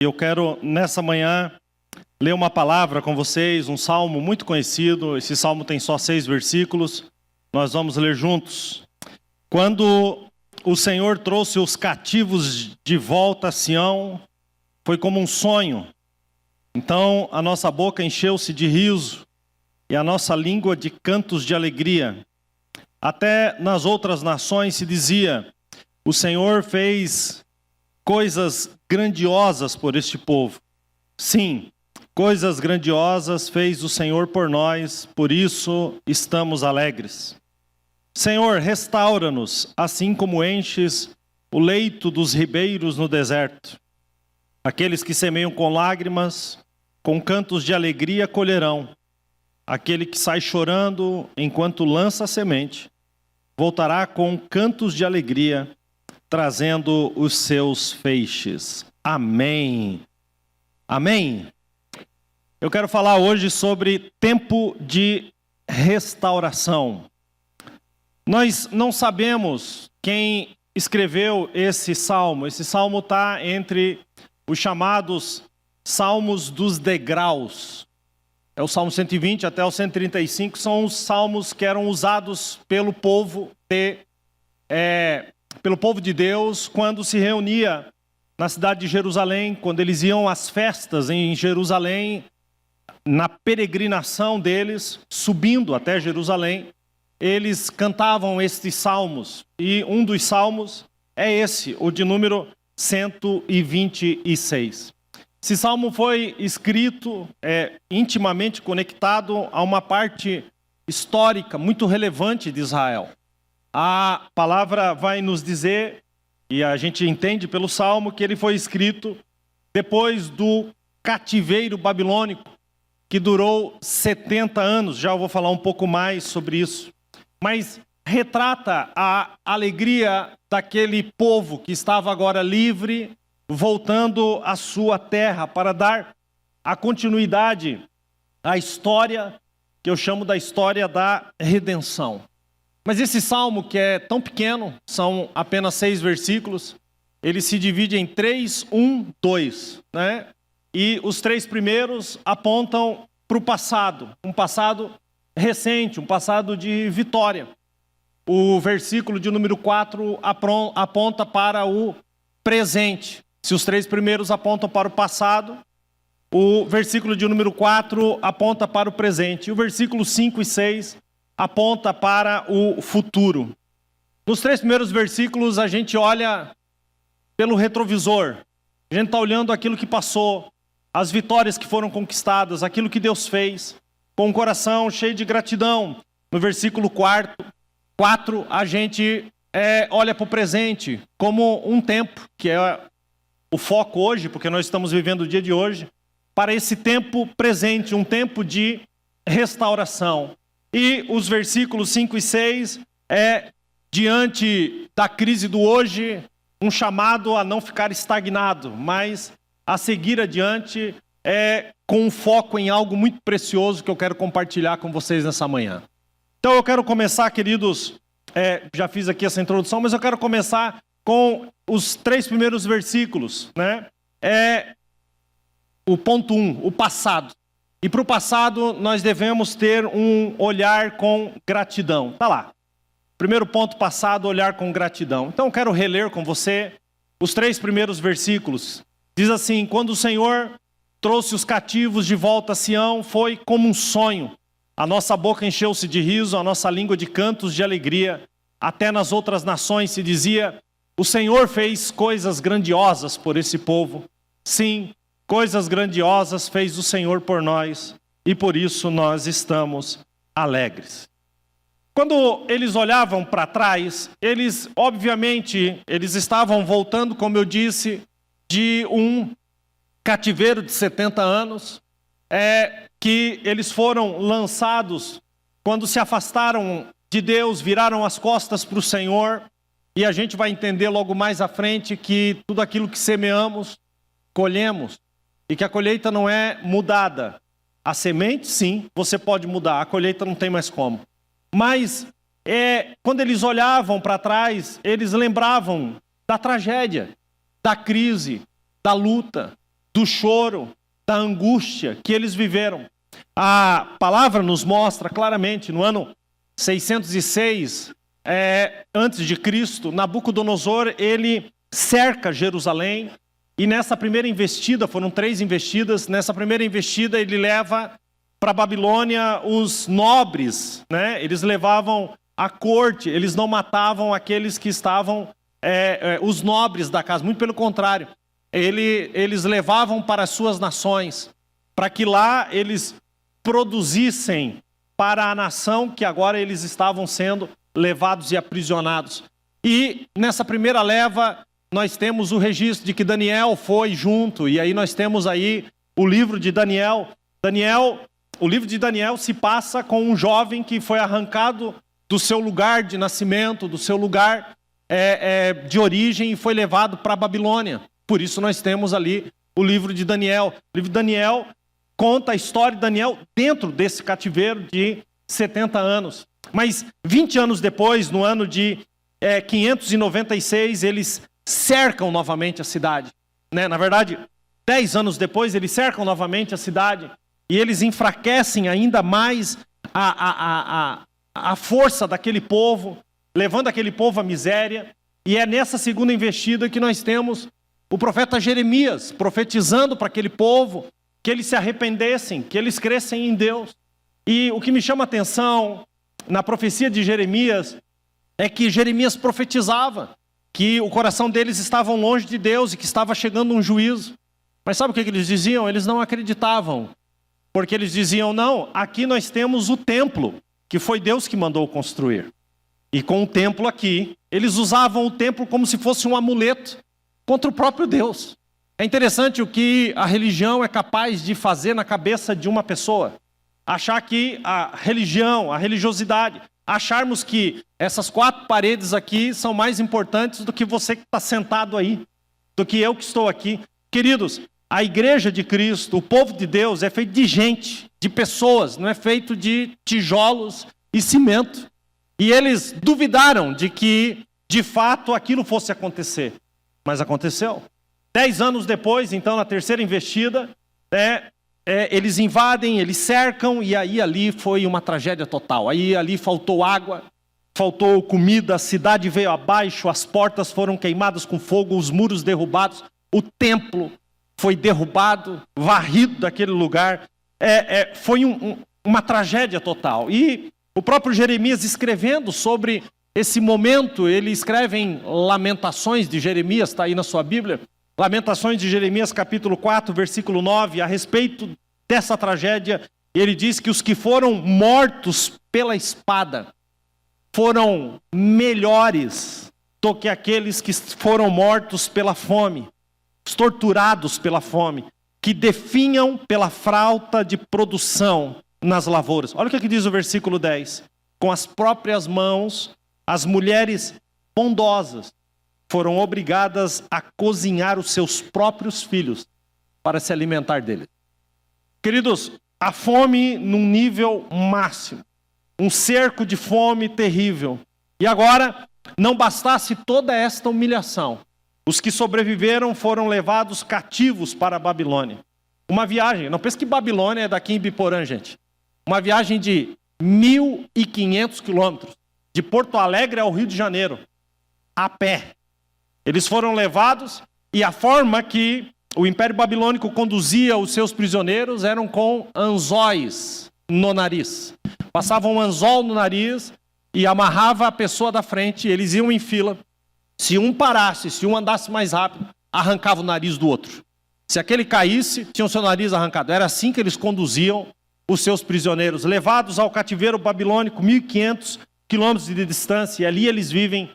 Eu quero, nessa manhã, ler uma palavra com vocês, um salmo muito conhecido. Esse salmo tem só 6 versículos. Nós vamos ler juntos. Quando o Senhor trouxe os cativos de volta a Sião, foi como um sonho. Então a nossa boca encheu-se de riso e a nossa língua de cantos de alegria. Até nas outras nações se dizia: o Senhor fez coisas grandiosas por este povo. Sim, coisas grandiosas fez o Senhor por nós, por isso estamos alegres. Senhor, restaura-nos, assim como enches o leito dos ribeiros no deserto. Aqueles que semeiam com lágrimas, com cantos de alegria colherão. Aquele que sai chorando enquanto lança a semente, voltará com cantos de alegria, trazendo os seus feixes. Amém. Amém. Eu quero falar hoje sobre tempo de restauração. Nós não sabemos quem escreveu esse salmo. Esse salmo está entre os chamados salmos dos degraus. É o Salmo 120 até o 135, são os salmos que eram usados pelo povo de Deus quando se reunia na cidade de Jerusalém, quando eles iam às festas em Jerusalém, na peregrinação deles, subindo até Jerusalém, eles cantavam estes salmos. E um dos salmos é esse, o de número 126. Esse salmo foi escrito, intimamente conectado a uma parte histórica muito relevante de Israel. A palavra vai nos dizer, e a gente entende pelo salmo, que ele foi escrito depois do cativeiro babilônico, que durou 70 anos. Já eu vou falar um pouco mais sobre isso. Mas retrata a alegria daquele povo que estava agora livre, voltando à sua terra, para dar a continuidade à história, que eu chamo da história da redenção. Mas esse salmo, que é tão pequeno, são apenas 6 versículos, ele se divide em 3, 1, 2, né? E os 3 primeiros apontam para o passado, um passado recente, um passado de vitória. O versículo de número 4 aponta para o presente. Se os 3 primeiros apontam para o passado, o versículo de número 4 aponta para o presente. E o versículo 5 e 6 aponta para o futuro. Nos 3 primeiros versículos a gente olha pelo retrovisor. A gente está olhando aquilo que passou, as vitórias que foram conquistadas, aquilo que Deus fez, com o coração cheio de gratidão. No versículo 4, a gente olha para o presente como um tempo, que é o foco hoje, porque nós estamos vivendo o dia de hoje, para esse tempo presente, um tempo de restauração. E os versículos 5 e 6 diante da crise do hoje, um chamado a não ficar estagnado, mas a seguir adiante, com um foco em algo muito precioso que eu quero compartilhar com vocês nessa manhã. Então eu quero começar, queridos, já fiz aqui essa introdução, mas eu quero começar com os 3 primeiros versículos, né? O ponto 1, o passado. E para o passado nós devemos ter um olhar com gratidão. Está lá. Primeiro ponto, passado, olhar com gratidão. Então eu quero reler com você os 3 primeiros versículos. Diz assim: quando o Senhor trouxe os cativos de volta a Sião, foi como um sonho. A nossa boca encheu-se de riso, a nossa língua de cantos de alegria. Até nas outras nações se dizia: o Senhor fez coisas grandiosas por esse povo. Sim, coisas grandiosas fez o Senhor por nós, e por isso nós estamos alegres. Quando eles olhavam para trás, obviamente, eles estavam voltando, como eu disse, de um cativeiro de 70 anos, que eles foram lançados quando se afastaram de Deus, viraram as costas para o Senhor, e a gente vai entender logo mais à frente que tudo aquilo que semeamos, colhemos, e que a colheita não é mudada. A semente, sim, você pode mudar, a colheita não tem mais como. Mas quando eles olhavam para trás, eles lembravam da tragédia, da crise, da luta, do choro, da angústia que eles viveram. A palavra nos mostra claramente, no ano 606 antes de Cristo, Nabucodonosor, ele cerca Jerusalém, e nessa primeira investida, foram 3 investidas, nessa primeira investida ele leva para a Babilônia os nobres, né? Eles levavam a corte, eles não matavam aqueles que estavam, os nobres da casa, muito pelo contrário, eles levavam para as suas nações, para que lá eles produzissem para a nação que agora eles estavam sendo levados e aprisionados. E nessa primeira leva, nós temos o registro de que Daniel foi junto, e aí nós temos aí o livro de Daniel. O livro de Daniel se passa com um jovem que foi arrancado do seu lugar de nascimento, do seu lugar de origem, e foi levado para a Babilônia. Por isso nós temos ali o livro de Daniel. O livro de Daniel conta a história de Daniel dentro desse cativeiro de 70 anos. Mas 20 anos depois, no ano de 596, eles cercam novamente a cidade. Né? Na verdade, 10 anos depois, eles cercam novamente a cidade e eles enfraquecem ainda mais a força daquele povo, levando aquele povo à miséria. E é nessa segunda investida que nós temos o profeta Jeremias profetizando para aquele povo que eles se arrependessem, que eles crescem em Deus. E o que me chama a atenção na profecia de Jeremias é que Jeremias profetizava que o coração deles estava longe de Deus e que estava chegando um juízo. Mas sabe o que eles diziam? Eles não acreditavam, porque eles diziam, não, aqui nós temos o templo, que foi Deus que mandou construir. E com o templo aqui, eles usavam o templo como se fosse um amuleto contra o próprio Deus. É interessante o que a religião é capaz de fazer na cabeça de uma pessoa. Achar que a religião, a religiosidade, acharmos que essas 4 paredes aqui são mais importantes do que você que está sentado aí, do que eu que estou aqui. Queridos, a igreja de Cristo, o povo de Deus é feito de gente, de pessoas, não é feito de tijolos e cimento. E eles duvidaram de que, de fato, aquilo fosse acontecer. Mas aconteceu. 10 anos depois, então, na terceira investida, eles invadem, eles cercam, e aí ali foi uma tragédia total. Aí ali faltou água, faltou comida, a cidade veio abaixo, as portas foram queimadas com fogo, os muros derrubados, o templo foi derrubado, varrido daquele lugar. Foi uma tragédia total. E o próprio Jeremias, escrevendo sobre esse momento, ele escreve em Lamentações de Jeremias, está aí na sua Bíblia, Lamentações de Jeremias, capítulo 4, versículo 9, a respeito dessa tragédia, ele diz que os que foram mortos pela espada foram melhores do que aqueles que foram mortos pela fome, torturados pela fome, que definham pela falta de produção nas lavouras. Olha o que diz o versículo 10. Com as próprias mãos, as mulheres bondosas foram obrigadas a cozinhar os seus próprios filhos para se alimentar deles. Queridos, a fome num nível máximo, um cerco de fome terrível. E agora, não bastasse toda esta humilhação, os que sobreviveram foram levados cativos para a Babilônia. Uma viagem, não pense que Babilônia é daqui em Biporã, gente. Uma viagem de 1.500 quilômetros, de Porto Alegre ao Rio de Janeiro, a pé. Eles foram levados, e a forma que o Império Babilônico conduzia os seus prisioneiros eram com anzóis no nariz. Passavam um anzol no nariz e amarrava a pessoa da frente, eles iam em fila. Se um parasse, se um andasse mais rápido, arrancava o nariz do outro. Se aquele caísse, tinha o seu nariz arrancado. Era assim que eles conduziam os seus prisioneiros, levados ao cativeiro babilônico, 1.500 quilômetros de distância, e ali eles vivem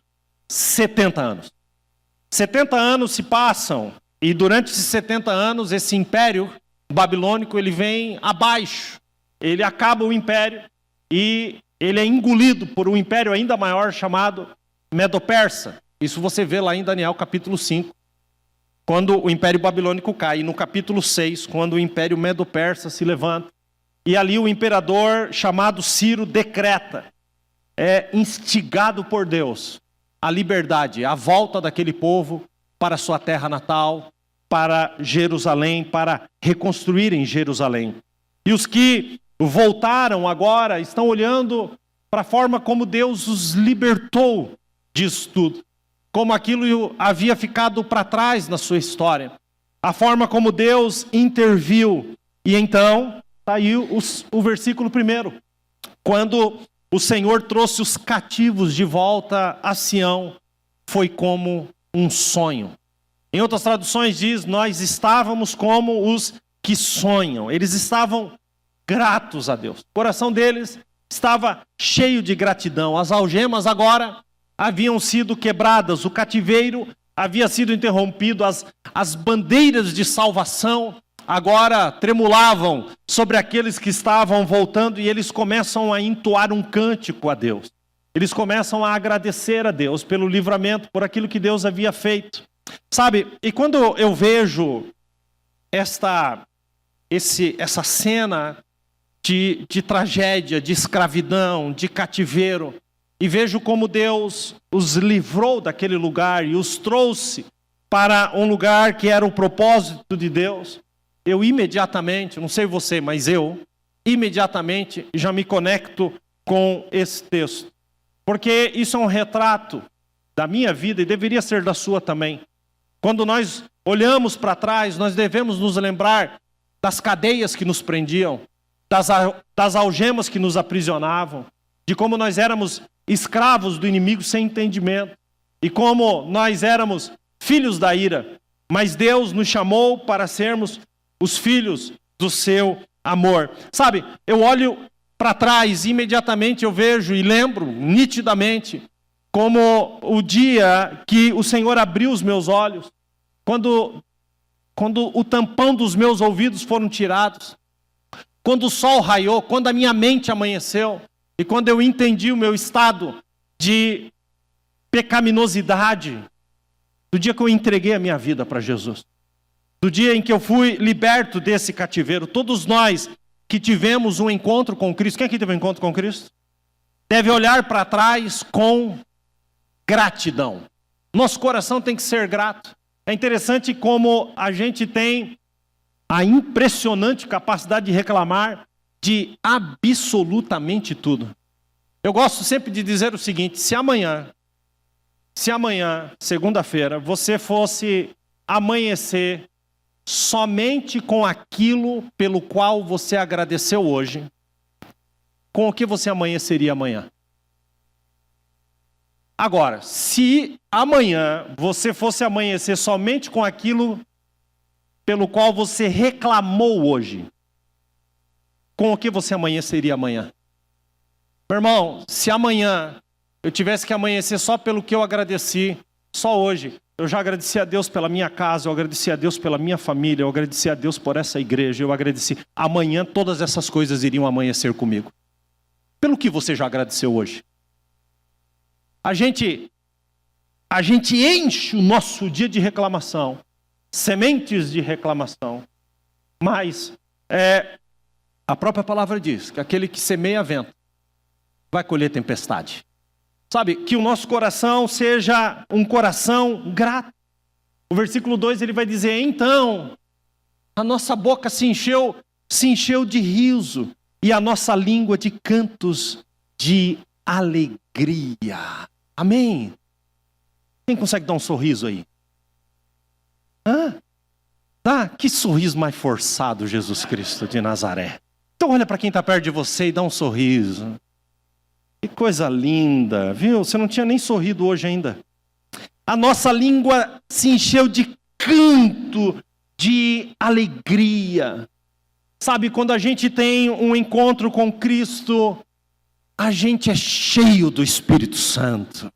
70 anos. 70 anos se passam, e durante esses 70 anos, esse império babilônico, ele vem abaixo. Ele acaba o império, e ele é engolido por um império ainda maior chamado Medo-Persa. Isso você vê lá em Daniel capítulo 5, quando o Império Babilônico cai. E no capítulo 6, quando o Império Medo-Persa se levanta. E ali o imperador chamado Ciro decreta, instigado por Deus, a liberdade, a volta daquele povo para a sua terra natal, para Jerusalém, para reconstruírem Jerusalém. E os que voltaram agora estão olhando para a forma como Deus os libertou disso tudo, como aquilo havia ficado para trás na sua história, a forma como Deus interviu. E então, está aí o versículo 1, quando o Senhor trouxe os cativos de volta a Sião, foi como um sonho. Em outras traduções diz, nós estávamos como os que sonham. Eles estavam gratos a Deus. O coração deles estava cheio de gratidão. As algemas agora haviam sido quebradas, o cativeiro havia sido interrompido, as bandeiras de salvação agora tremulavam sobre aqueles que estavam voltando, e eles começam a entoar um cântico a Deus. Eles começam a agradecer a Deus pelo livramento, por aquilo que Deus havia feito. Sabe, e quando eu vejo essa cena de tragédia, de escravidão, de cativeiro, e vejo como Deus os livrou daquele lugar e os trouxe para um lugar que era o propósito de Deus, eu imediatamente, não sei você, mas eu imediatamente já me conecto com esse texto. Porque isso é um retrato da minha vida e deveria ser da sua também. Quando nós olhamos para trás, nós devemos nos lembrar das cadeias que nos prendiam, das algemas que nos aprisionavam, de como nós éramos escravos do inimigo sem entendimento, e como nós éramos filhos da ira, mas Deus nos chamou para sermos os filhos do seu amor. Sabe, eu olho para trás e imediatamente eu vejo e lembro nitidamente como o dia que o Senhor abriu os meus olhos, quando o tampão dos meus ouvidos foram tirados, quando o sol raiou, quando a minha mente amanheceu, e quando eu entendi o meu estado de pecaminosidade, do dia que eu entreguei a minha vida para Jesus, do dia em que eu fui liberto desse cativeiro. Todos nós que tivemos um encontro com Cristo, quem aqui teve um encontro com Cristo? Deve olhar para trás com gratidão. Nosso coração tem que ser grato. É interessante como a gente tem a impressionante capacidade de reclamar de absolutamente tudo. Eu gosto sempre de dizer o seguinte: se amanhã, segunda-feira, você fosse amanhecer somente com aquilo pelo qual você agradeceu hoje, com o que você amanheceria amanhã? Agora, se amanhã você fosse amanhecer somente com aquilo pelo qual você reclamou hoje, com o que você amanheceria amanhã? Meu irmão, se amanhã eu tivesse que amanhecer só pelo que eu agradeci, só hoje, eu já agradeci a Deus pela minha casa, eu agradeci a Deus pela minha família, eu agradeci a Deus por essa igreja, eu agradeci. Amanhã todas essas coisas iriam amanhecer comigo. Pelo que você já agradeceu hoje? A gente enche o nosso dia de reclamação, sementes de reclamação, mas a própria palavra diz que aquele que semeia vento vai colher tempestade. Sabe, que o nosso coração seja um coração grato. O versículo 2 ele vai dizer: então a nossa boca se encheu de riso e a nossa língua de cantos de alegria. Amém? Quem consegue dar um sorriso aí? Que sorriso mais forçado, Jesus Cristo de Nazaré. Então olha para quem está perto de você e dá um sorriso. Que coisa linda, viu? Você não tinha nem sorrido hoje ainda. A nossa língua se encheu de canto, de alegria. Sabe, quando a gente tem um encontro com Cristo, a gente é cheio do Espírito Santo.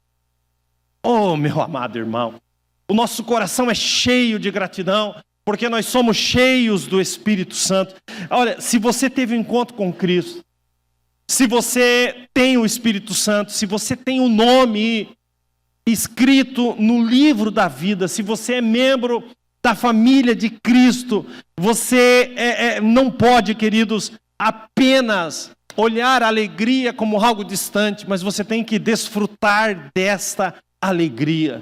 Oh, meu amado irmão, o nosso coração é cheio de gratidão, porque nós somos cheios do Espírito Santo. Olha, se você teve um encontro com Cristo, se você tem o Espírito Santo, se você tem o nome escrito no livro da vida, se você é membro da família de Cristo, você não pode, queridos, apenas olhar a alegria como algo distante, mas você tem que desfrutar desta alegria.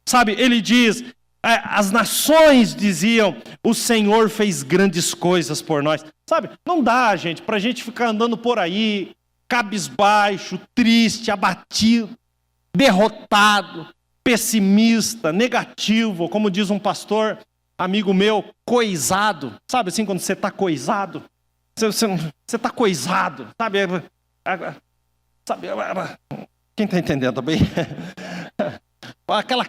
Sabe, ele diz As nações diziam, o Senhor fez grandes coisas por nós. Sabe, não dá, gente, para a gente ficar andando por aí, cabisbaixo, triste, abatido, derrotado, pessimista, negativo, como diz um pastor, amigo meu, coisado. Sabe assim, quando você está coisado? Você está coisado, sabe? Quem está entendendo bem? Aquela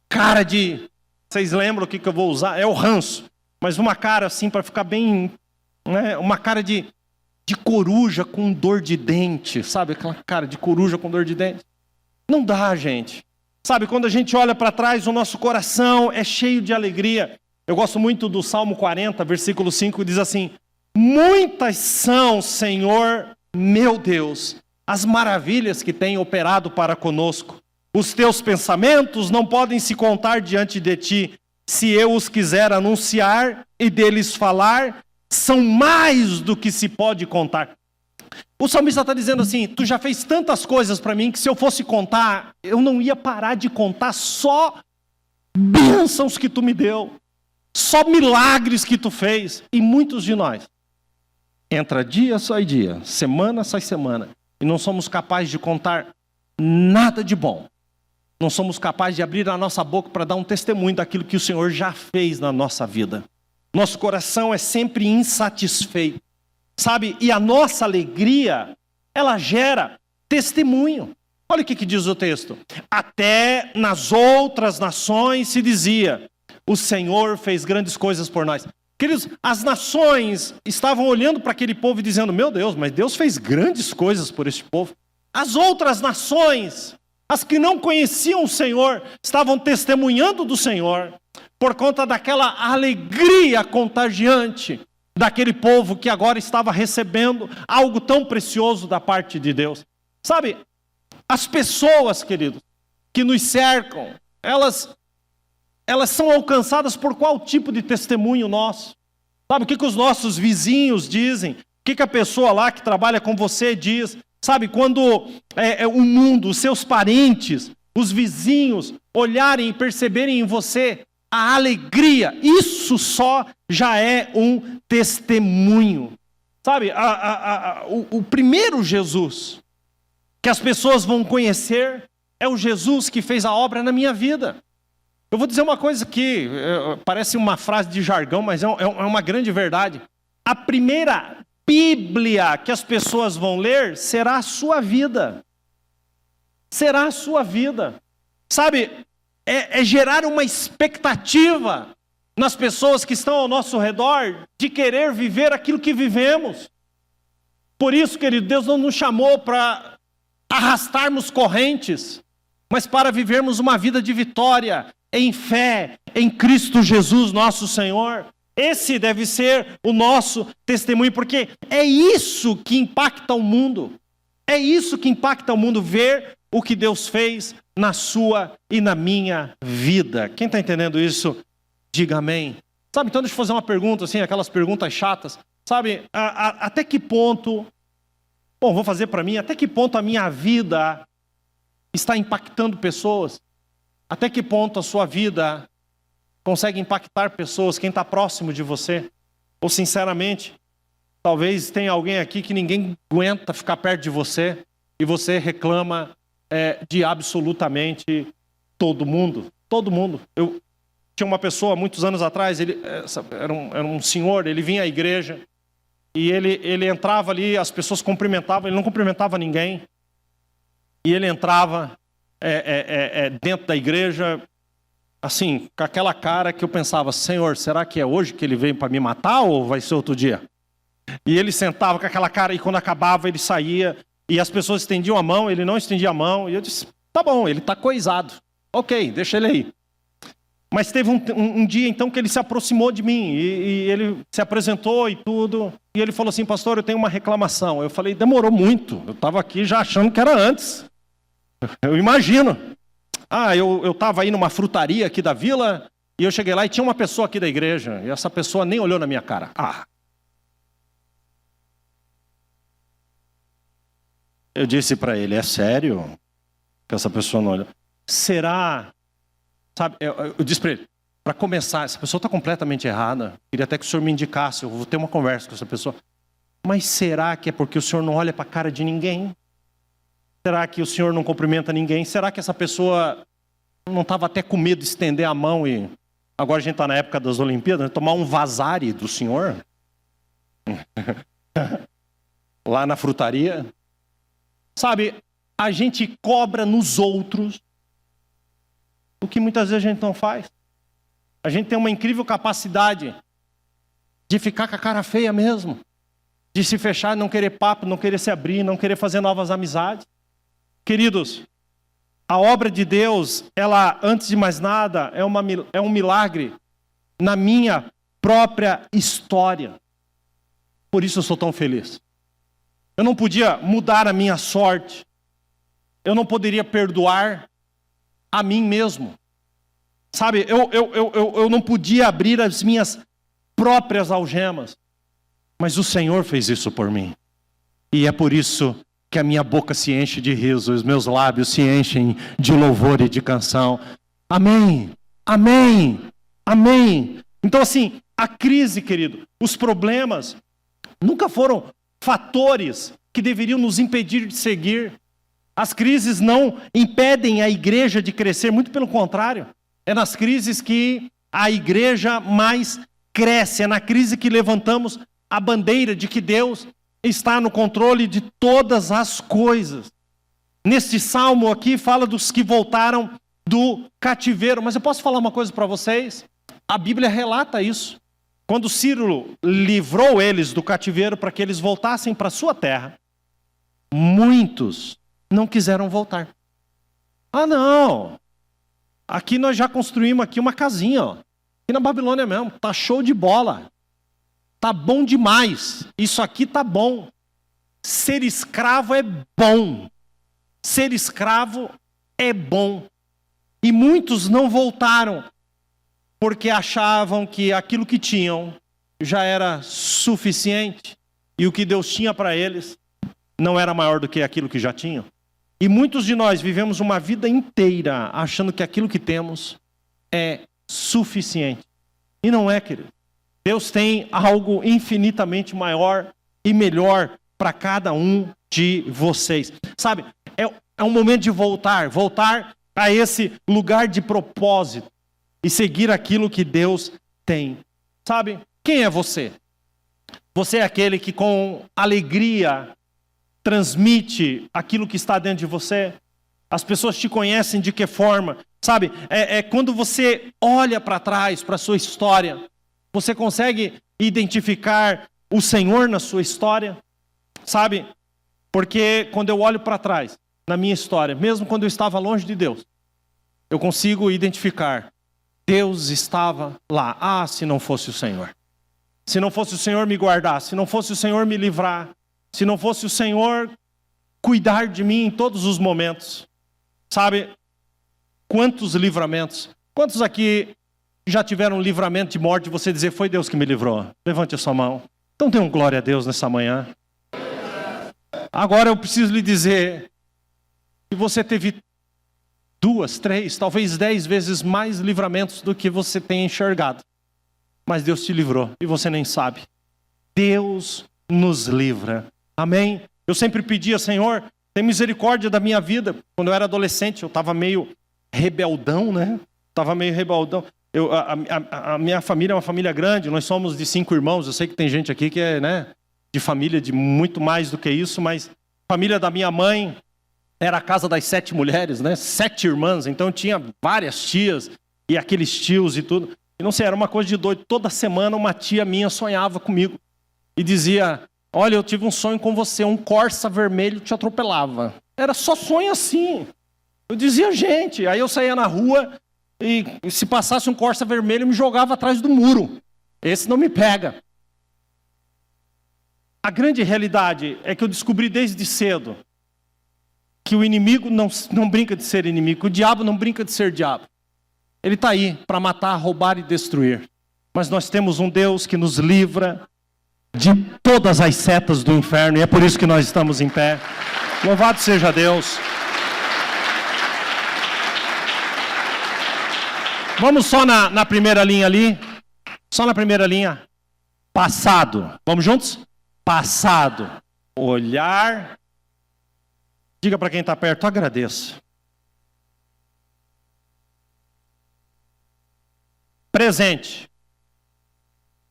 cara de... Vocês lembram o que eu vou usar? É o ranço. Mas uma cara assim, para ficar bem... Né? Uma cara de coruja com dor de dente. Sabe aquela cara de coruja com dor de dente? Não dá, gente. Sabe, quando a gente olha para trás, o nosso coração é cheio de alegria. Eu gosto muito do Salmo 40, versículo 5, diz assim: muitas são, Senhor, meu Deus, as maravilhas que tem operado para conosco. Os teus pensamentos não podem se contar diante de ti. Se eu os quiser anunciar e deles falar, são mais do que se pode contar. O salmista está dizendo assim: tu já fez tantas coisas para mim que se eu fosse contar, eu não ia parar de contar só bênçãos que tu me deu, só milagres que tu fez. E muitos de nós, entra dia sai dia, semana sai semana, e não somos capazes de contar nada de bom. Não somos capazes de abrir a nossa boca para dar um testemunho daquilo que o Senhor já fez na nossa vida. Nosso coração é sempre insatisfeito, sabe? E a nossa alegria, ela gera testemunho. Olha o que diz o texto. Até nas outras nações se dizia, o Senhor fez grandes coisas por nós. Queridos, as nações estavam olhando para aquele povo e dizendo, meu Deus, mas Deus fez grandes coisas por este povo. As outras nações, as que não conheciam o Senhor, estavam testemunhando do Senhor, por conta daquela alegria contagiante daquele povo que agora estava recebendo algo tão precioso da parte de Deus. Sabe, as pessoas, queridos, que nos cercam, elas são alcançadas por qual tipo de testemunho nosso? Sabe, o que os nossos vizinhos dizem? O que a pessoa lá que trabalha com você diz? Sabe, quando o mundo, os seus parentes, os vizinhos olharem e perceberem em você a alegria, isso só já é um testemunho. Sabe, o primeiro Jesus que as pessoas vão conhecer é o Jesus que fez a obra na minha vida. Eu vou dizer uma coisa que parece uma frase de jargão, mas é uma grande verdade. A primeira Bíblia que as pessoas vão ler será a sua vida. Será a sua vida. Sabe, é gerar uma expectativa nas pessoas que estão ao nosso redor de querer viver aquilo que vivemos. Por isso, querido, Deus não nos chamou para arrastarmos correntes, mas para vivermos uma vida de vitória, em fé, em Cristo Jesus, nosso Senhor. Esse deve ser o nosso testemunho, porque é isso que impacta o mundo. É isso que impacta o mundo, ver o que Deus fez na sua e na minha vida. Quem está entendendo isso, diga amém. Sabe, então deixa eu fazer uma pergunta, assim, aquelas perguntas chatas. Sabe, até que ponto, vou fazer para mim, até que ponto a minha vida está impactando pessoas? Até que ponto a sua vida consegue impactar pessoas, quem está próximo de você? Ou sinceramente, talvez tenha alguém aqui que ninguém aguenta ficar perto de você e você reclama de absolutamente todo mundo. Todo mundo. Eu tinha uma pessoa, muitos anos atrás, ele era um senhor, ele vinha à igreja e ele entrava ali, as pessoas cumprimentavam, ele não cumprimentava ninguém. E ele entrava dentro da igreja, assim, com aquela cara que eu pensava, Senhor, será que é hoje que ele veio para me matar ou vai ser outro dia? E ele sentava com aquela cara e quando acabava ele saía e as pessoas estendiam a mão, ele não estendia a mão. E eu disse, tá bom, ele está coisado. Ok, deixa ele aí. Mas teve um dia então que ele se aproximou de mim e ele se apresentou e tudo. E ele falou assim, pastor, eu tenho uma reclamação. Eu falei, demorou muito. Eu estava aqui já achando que era antes. Eu imagino. Eu estava aí numa frutaria aqui da vila e eu cheguei lá e tinha uma pessoa aqui da igreja e essa pessoa nem olhou na minha cara. Eu disse para ele, é sério que essa pessoa não olhou? Será Sabe, eu disse para ele, para começar, essa pessoa está completamente errada. Queria até que o senhor me indicasse, eu vou ter uma conversa com essa pessoa. Mas será que é porque o senhor não olha para a cara de ninguém? Será que o senhor não cumprimenta ninguém? Será que essa pessoa não estava até com medo de estender a mão e... Agora a gente está na época das Olimpíadas, né? Tomar um vazare do senhor? Lá na frutaria? Sabe, a gente cobra nos outros o que muitas vezes a gente não faz. A gente tem uma incrível capacidade de ficar com a cara feia mesmo. De se fechar, não querer papo, não querer se abrir, não querer fazer novas amizades. Queridos, a obra de Deus, ela, antes de mais nada, é um milagre na minha própria história. Por isso eu sou tão feliz. Eu não podia mudar a minha sorte. Eu não poderia perdoar a mim mesmo. Sabe, eu não podia abrir as minhas próprias algemas. Mas o Senhor fez isso por mim. E é por isso que a minha boca se enche de riso, os meus lábios se enchem de louvor e de canção. Amém, amém, amém. Então assim, a crise, querido, os problemas nunca foram fatores que deveriam nos impedir de seguir. As crises não impedem a igreja de crescer, muito pelo contrário. É nas crises que a igreja mais cresce, é na crise que levantamos a bandeira de que Deus está no controle de todas as coisas. Neste salmo aqui fala dos que voltaram do cativeiro. Mas eu posso falar uma coisa para vocês? A Bíblia relata isso. Quando Ciro livrou eles do cativeiro para que eles voltassem para a sua terra, muitos não quiseram voltar. Ah, não. Aqui nós já construímos aqui uma casinha, ó. Aqui na Babilônia mesmo. Tá show de bola. Tá bom demais. Isso aqui tá bom. Ser escravo é bom. Ser escravo é bom. E muitos não voltaram porque achavam que aquilo que tinham já era suficiente e o que Deus tinha para eles não era maior do que aquilo que já tinham. E muitos de nós vivemos uma vida inteira achando que aquilo que temos é suficiente. E não é, querido. Deus tem algo infinitamente maior e melhor para cada um de vocês. Sabe, é um momento de voltar a esse lugar de propósito e seguir aquilo que Deus tem. Sabe, quem é você? Você é aquele que com alegria transmite aquilo que está dentro de você? As pessoas te conhecem de que forma? Sabe, quando você olha para trás, para a sua história, você consegue identificar o Senhor na sua história? Sabe, porque quando eu olho para trás, na minha história, mesmo quando eu estava longe de Deus, eu consigo identificar, Deus estava lá. Ah, se não fosse o Senhor. Se não fosse o Senhor me guardar, se não fosse o Senhor me livrar, se não fosse o Senhor cuidar de mim em todos os momentos. Sabe, quantos livramentos. Quantos aqui já tiveram um livramento de morte e você dizer, foi Deus que me livrou? Levante a sua mão. Então dê um glória a Deus nessa manhã. Agora eu preciso lhe dizer que você teve 2, 3, talvez 10 vezes mais livramentos do que você tem enxergado. Mas Deus te livrou e você nem sabe. Deus nos livra. Amém? Eu sempre pedia, Senhor, tem misericórdia da minha vida. Quando eu era adolescente, eu estava meio rebeldão, né? Estava meio rebeldão. A minha família é uma família grande, nós somos de 5 irmãos. Eu sei que tem gente aqui que é, né, de família de muito mais do que isso, mas a família da minha mãe era a casa das 7 mulheres, né? 7 irmãs, então tinha várias tias e aqueles tios e tudo. E não sei, era uma coisa de doido. Toda semana uma tia minha sonhava comigo e dizia, olha, eu tive um sonho com você, um Corsa vermelho te atropelava. Era só sonho assim. Eu dizia, gente, aí eu saía na rua e se passasse um Corsa vermelho eu me jogava atrás do muro. Esse não me pega. A grande realidade é que eu descobri desde cedo que o inimigo não brinca de ser inimigo, que o diabo não brinca de ser diabo. Ele está aí para matar, roubar e destruir. Mas nós temos um Deus que nos livra de todas as setas do inferno, e é por isso que nós estamos em pé. Louvado seja Deus. Vamos só na primeira linha ali. Só na primeira linha. Passado. Vamos juntos? Passado. Olhar. Diga para quem está perto, agradeço. Presente.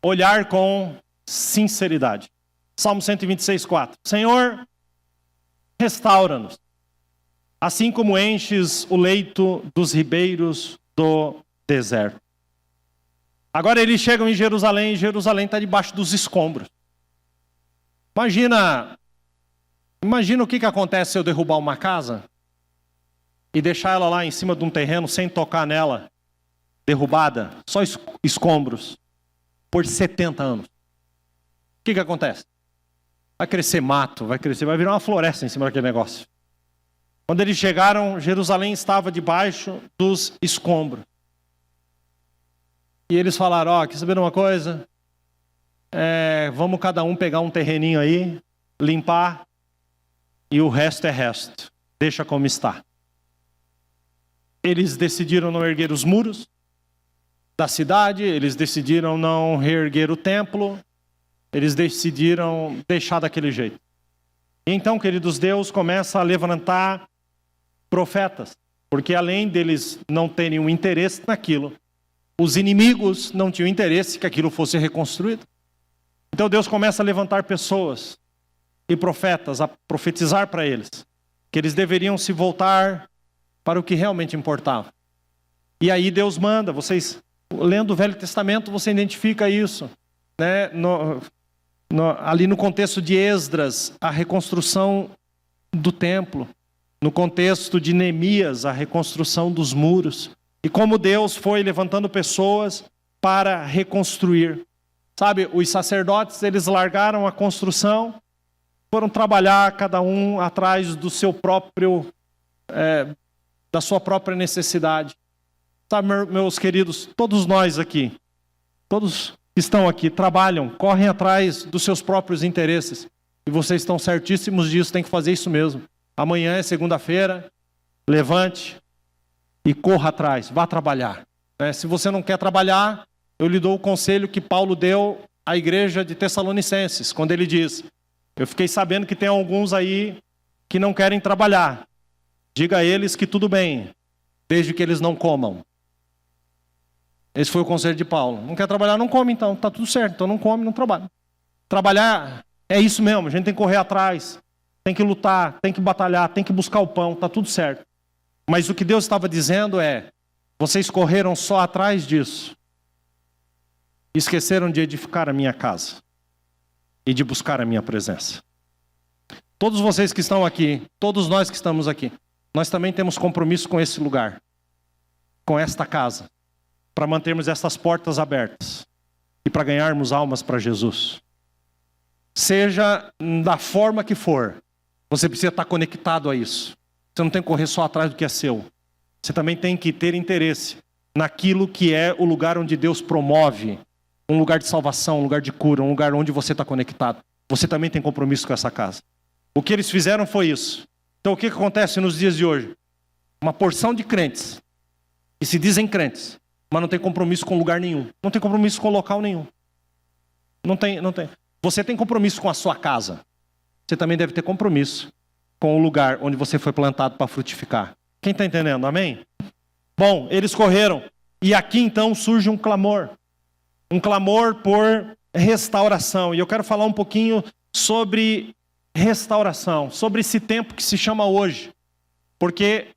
Olhar com sinceridade. Salmo 126, 4. Senhor, restaura-nos, assim como enches o leito dos ribeiros do deserto. Agora eles chegam em Jerusalém, e Jerusalém está debaixo dos escombros. Imagina o que acontece se eu derrubar uma casa e deixar ela lá em cima de um terreno sem tocar nela, derrubada, só escombros, por 70 anos. O que acontece? Vai crescer mato, vai virar uma floresta em cima daquele negócio. Quando eles chegaram, Jerusalém estava debaixo dos escombros. E eles falaram, quer saber de uma coisa? Vamos cada um pegar um terreninho aí, limpar, e o resto é resto. Deixa como está. Eles decidiram não erguer os muros da cidade, eles decidiram não reerguer o templo, eles decidiram deixar daquele jeito. E então, queridos, Deus começa a levantar profetas, porque além deles não terem um interesse naquilo, os inimigos não tinham interesse que aquilo fosse reconstruído. Então Deus começa a levantar pessoas e profetas, a profetizar para eles, que eles deveriam se voltar para o que realmente importava. E aí Deus manda, vocês, lendo o Velho Testamento, você identifica isso, né? Ali no contexto de Esdras, a reconstrução do templo, no contexto de Neemias, a reconstrução dos muros, e como Deus foi levantando pessoas para reconstruir. Sabe, os sacerdotes, eles largaram a construção, foram trabalhar cada um atrás do seu próprio, da sua própria necessidade. Sabe, meus queridos, todos nós aqui, todos que estão aqui, trabalham, correm atrás dos seus próprios interesses. E vocês estão certíssimos disso, tem que fazer isso mesmo. Amanhã é segunda-feira, levante e corra atrás, vá trabalhar. Se você não quer trabalhar, eu lhe dou o conselho que Paulo deu à igreja de Tessalonicenses, quando ele diz, eu fiquei sabendo que tem alguns aí que não querem trabalhar. Diga a eles que tudo bem, desde que eles não comam. Esse foi o conselho de Paulo. Não quer trabalhar, não come então, está tudo certo. Então não come, não trabalha. Trabalhar é isso mesmo, a gente tem que correr atrás, tem que lutar, tem que batalhar, tem que buscar o pão, está tudo certo. Mas o que Deus estava dizendo é, vocês correram só atrás disso. Esqueceram de edificar a minha casa e de buscar a minha presença. Todos vocês que estão aqui, todos nós que estamos aqui, nós também temos compromisso com esse lugar, com esta casa, para mantermos essas portas abertas e para ganharmos almas para Jesus. Seja da forma que for, você precisa estar conectado a isso. Você não tem que correr só atrás do que é seu. Você também tem que ter interesse naquilo que é o lugar onde Deus promove, um lugar de salvação, um lugar de cura, um lugar onde você está conectado. Você também tem compromisso com essa casa. O que eles fizeram foi isso. Então o que acontece nos dias de hoje? Uma porção de crentes, que se dizem crentes, mas não tem compromisso com lugar nenhum. Não tem compromisso com local nenhum. Não tem. Você tem compromisso com a sua casa. Você também deve ter compromisso com o lugar onde você foi plantado para frutificar. Quem está entendendo? Amém? Bom, eles correram. E aqui então surge um clamor. Um clamor por restauração. E eu quero falar um pouquinho sobre restauração. Sobre esse tempo que se chama hoje. Porque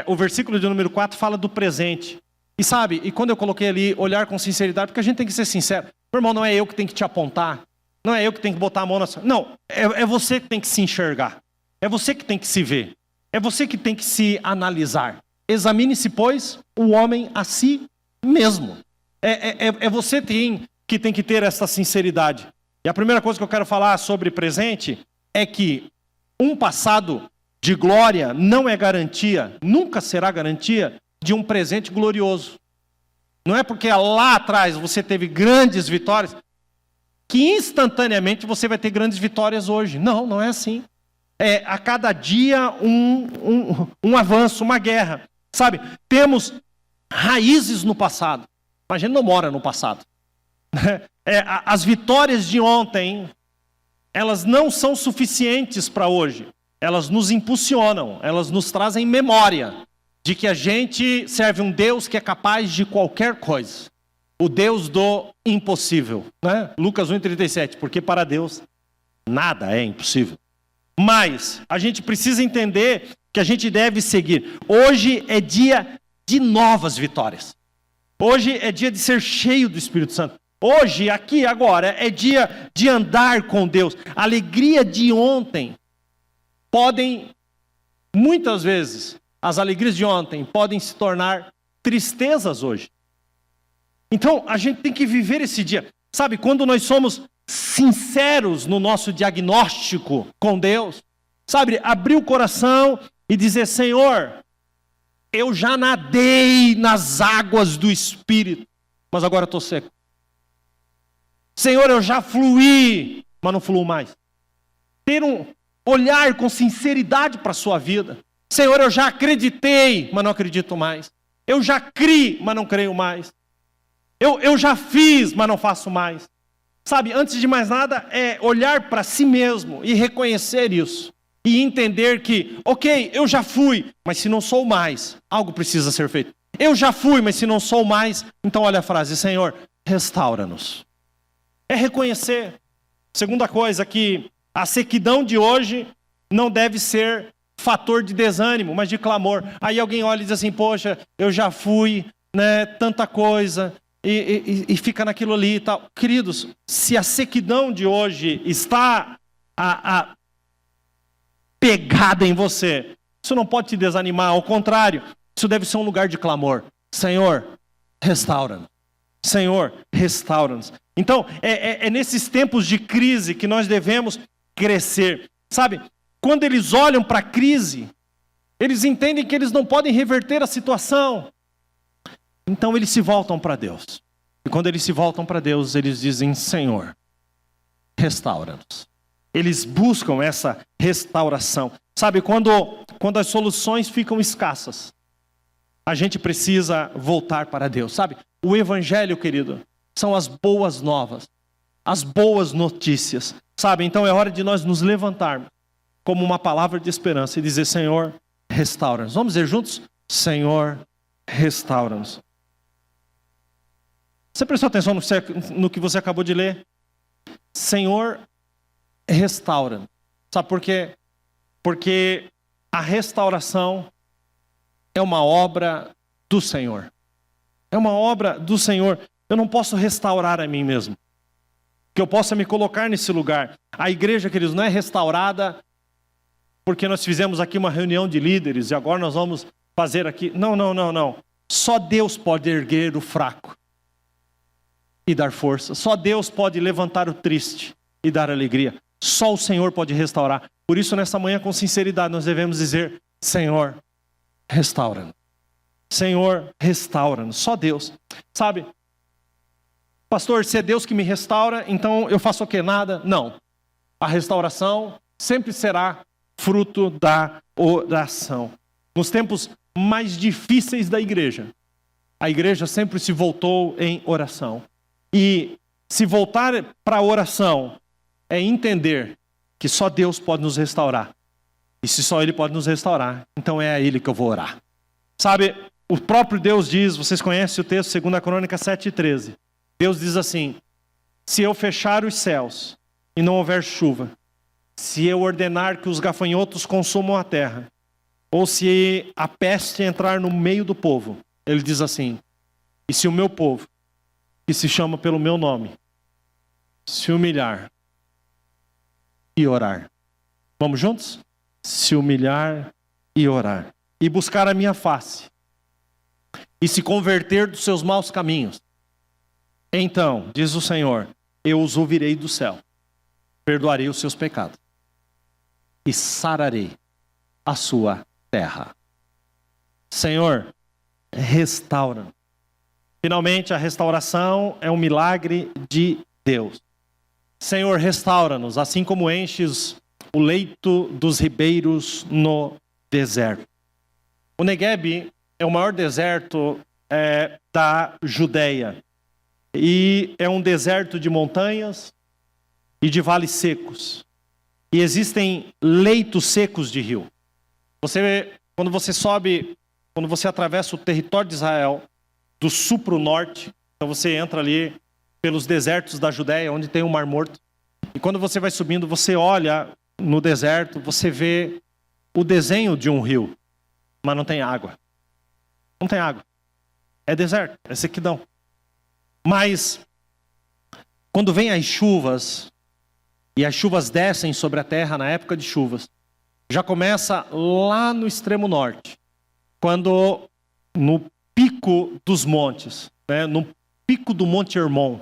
o versículo de número 4 fala do presente. E sabe, e quando eu coloquei ali, olhar com sinceridade, porque a gente tem que ser sincero. Meu irmão, não é eu que tenho que te apontar. Não é eu que tenho que botar a mão na sua... Não, é você que tem que se enxergar. É você que tem que se ver. É você que tem que se analisar. Examine-se, pois, o homem a si mesmo. É você que tem que ter essa sinceridade. E a primeira coisa que eu quero falar sobre presente é que um passado de glória não é garantia, nunca será garantia de um presente glorioso. Não é porque lá atrás você teve grandes vitórias que instantaneamente você vai ter grandes vitórias hoje. Não, não é assim. É a cada dia um avanço, uma guerra. Sabe, temos raízes no passado. Mas a gente não mora no passado. As vitórias de ontem, elas não são suficientes para hoje. Elas nos impulsionam, elas nos trazem memória de que a gente serve um Deus que é capaz de qualquer coisa. O Deus do impossível, né? Lucas 1,37, porque para Deus nada é impossível. Mas a gente precisa entender que a gente deve seguir. Hoje é dia de novas vitórias. Hoje é dia de ser cheio do Espírito Santo. Hoje, aqui, agora, é dia de andar com Deus. A alegria de ontem muitas vezes, as alegrias de ontem podem se tornar tristezas hoje. Então, a gente tem que viver esse dia. Sabe, quando nós somos sinceros no nosso diagnóstico com Deus, sabe, abrir o coração e dizer: Senhor, eu já nadei nas águas do Espírito, mas agora estou seco. Senhor, eu já fluí, mas não fluo mais. Ter um olhar com sinceridade para a sua vida. Senhor, eu já acreditei, mas não acredito mais. Eu já criei, mas não creio mais. Eu já fiz, mas não faço mais. Sabe, antes de mais nada, é olhar para si mesmo e reconhecer isso. E entender que, ok, eu já fui, mas se não sou mais, algo precisa ser feito. Eu já fui, mas se não sou mais, então olha a frase: Senhor, restaura-nos. É reconhecer. Segunda coisa, que a sequidão de hoje não deve ser fator de desânimo, mas de clamor. Aí alguém olha e diz assim: poxa, eu já fui, né, tanta coisa, e fica naquilo ali e tal. Queridos, se a sequidão de hoje está pegada em você, isso não pode te desanimar, ao contrário, isso deve ser um lugar de clamor. Senhor, restaura-nos. Senhor, restaura-nos. Então, é nesses tempos de crise que nós devemos crescer. Sabe, quando eles olham para a crise, eles entendem que eles não podem reverter a situação. Então eles se voltam para Deus. E quando eles se voltam para Deus, eles dizem: Senhor, restaura-nos. Eles buscam essa restauração. Sabe, quando as soluções ficam escassas, a gente precisa voltar para Deus. Sabe, o Evangelho, querido, são as boas novas, as boas notícias. Sabe, então é hora de nós nos levantarmos como uma palavra de esperança e dizer: Senhor, restaura-nos. Vamos dizer juntos? Senhor, restaura-nos. Você prestou atenção no que você acabou de ler? Senhor, restaura-nos. Sabe por quê? Porque a restauração é uma obra do Senhor. É uma obra do Senhor. Eu não posso restaurar a mim mesmo. Que eu possa me colocar nesse lugar. A igreja, queridos, não é restaurada porque nós fizemos aqui uma reunião de líderes e agora nós vamos fazer aqui. Não. Só Deus pode erguer o fraco e dar força. Só Deus pode levantar o triste e dar alegria. Só o Senhor pode restaurar. Por isso, nessa manhã, com sinceridade, nós devemos dizer: Senhor, restaura-nos. Senhor, restaura-nos. Só Deus. Sabe, pastor, se é Deus que me restaura, então eu faço o quê? Nada? Não. A restauração sempre será fruto da oração. Nos tempos mais difíceis da igreja, a igreja sempre se voltou em oração. E se voltar para a oração é entender que só Deus pode nos restaurar. E se só Ele pode nos restaurar, então é a Ele que eu vou orar. Sabe, o próprio Deus diz, vocês conhecem o texto, 2 Crônicas 7:13. Deus diz assim: se eu fechar os céus e não houver chuva, se eu ordenar que os gafanhotos consumam a terra, ou se a peste entrar no meio do povo, Ele diz assim: e se o meu povo, que se chama pelo meu nome, se humilhar e orar. Vamos juntos? Se humilhar e orar. E buscar a minha face. E se converter dos seus maus caminhos. Então, diz o Senhor, eu os ouvirei do céu. Perdoarei os seus pecados. E sararei a sua terra. Senhor, restaura. Finalmente, a restauração é um milagre de Deus. Senhor, restaura-nos, assim como enches o leito dos ribeiros no deserto. O Negueb é o maior deserto da Judéia. E é um deserto de montanhas e de vales secos. E existem leitos secos de rio. Quando você atravessa o território de Israel, do sul para o norte, então você entra ali pelos desertos da Judéia, onde tem o Mar Morto. E quando você vai subindo, você olha no deserto, você vê o desenho de um rio, mas não tem água. Não tem água. É deserto, é sequidão. Mas, quando vem as chuvas, e as chuvas descem sobre a terra na época de chuvas, já começa lá no extremo norte, quando no pico dos montes, né, no pico do Monte Hermon,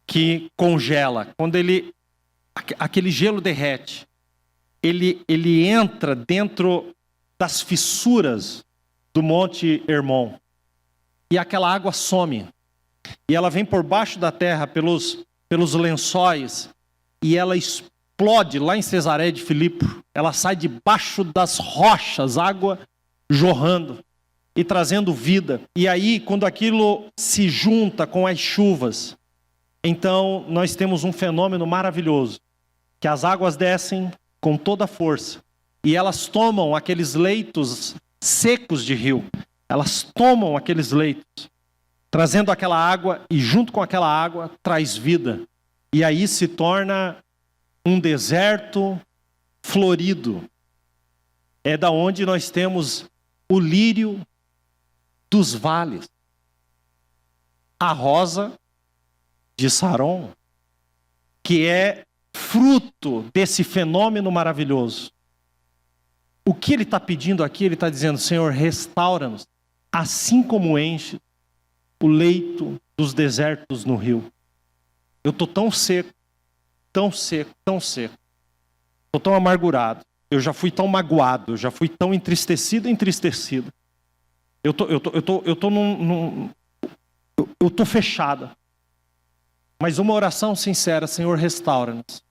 que congela, quando aquele gelo derrete, ele entra dentro das fissuras do Monte Hermon, e aquela água some, e ela vem por baixo da terra, pelos lençóis, e ela explode lá em Cesareia de Filipe. Ela sai debaixo das rochas, água jorrando e trazendo vida. E aí, quando aquilo se junta com as chuvas, então nós temos um fenômeno maravilhoso, que as águas descem com toda a força, e elas tomam aqueles leitos secos de rio, elas tomam aqueles leitos, trazendo aquela água, e junto com aquela água traz vida. E aí se torna um deserto florido. É da onde nós temos o lírio dos vales, a rosa de Saron, que é fruto desse fenômeno maravilhoso. O que ele está pedindo aqui? Ele está dizendo: Senhor, restaura-nos, assim como enche o leito dos desertos no rio. Eu estou tão seco, tão seco, tão seco. Estou tão amargurado. Eu já fui tão magoado, eu já fui tão entristecido. Eu estou fechada. Mas uma oração sincera: Senhor, restaura-nos.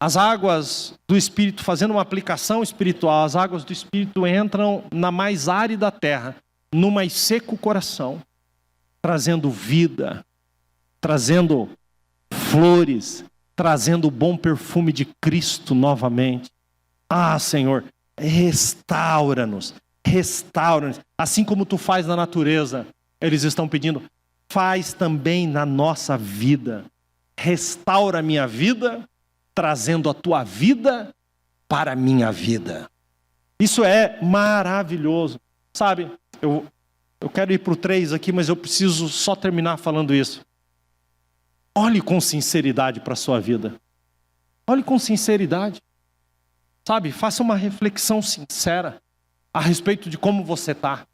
As águas do Espírito, fazendo uma aplicação espiritual, as águas do Espírito entram na mais árida terra, no mais seco coração, trazendo vida, trazendo flores, trazendo o bom perfume de Cristo novamente. Ah, Senhor, restaura-nos, restaura-nos. Assim como tu faz na natureza, eles estão pedindo, faz também na nossa vida. Restaura a minha vida, trazendo a tua vida para a minha vida. Isso é maravilhoso. Sabe, eu quero ir para o 3 aqui, mas eu preciso só terminar falando isso. Olhe com sinceridade para a sua vida. Olhe com sinceridade. Sabe, faça uma reflexão sincera a respeito de como você está.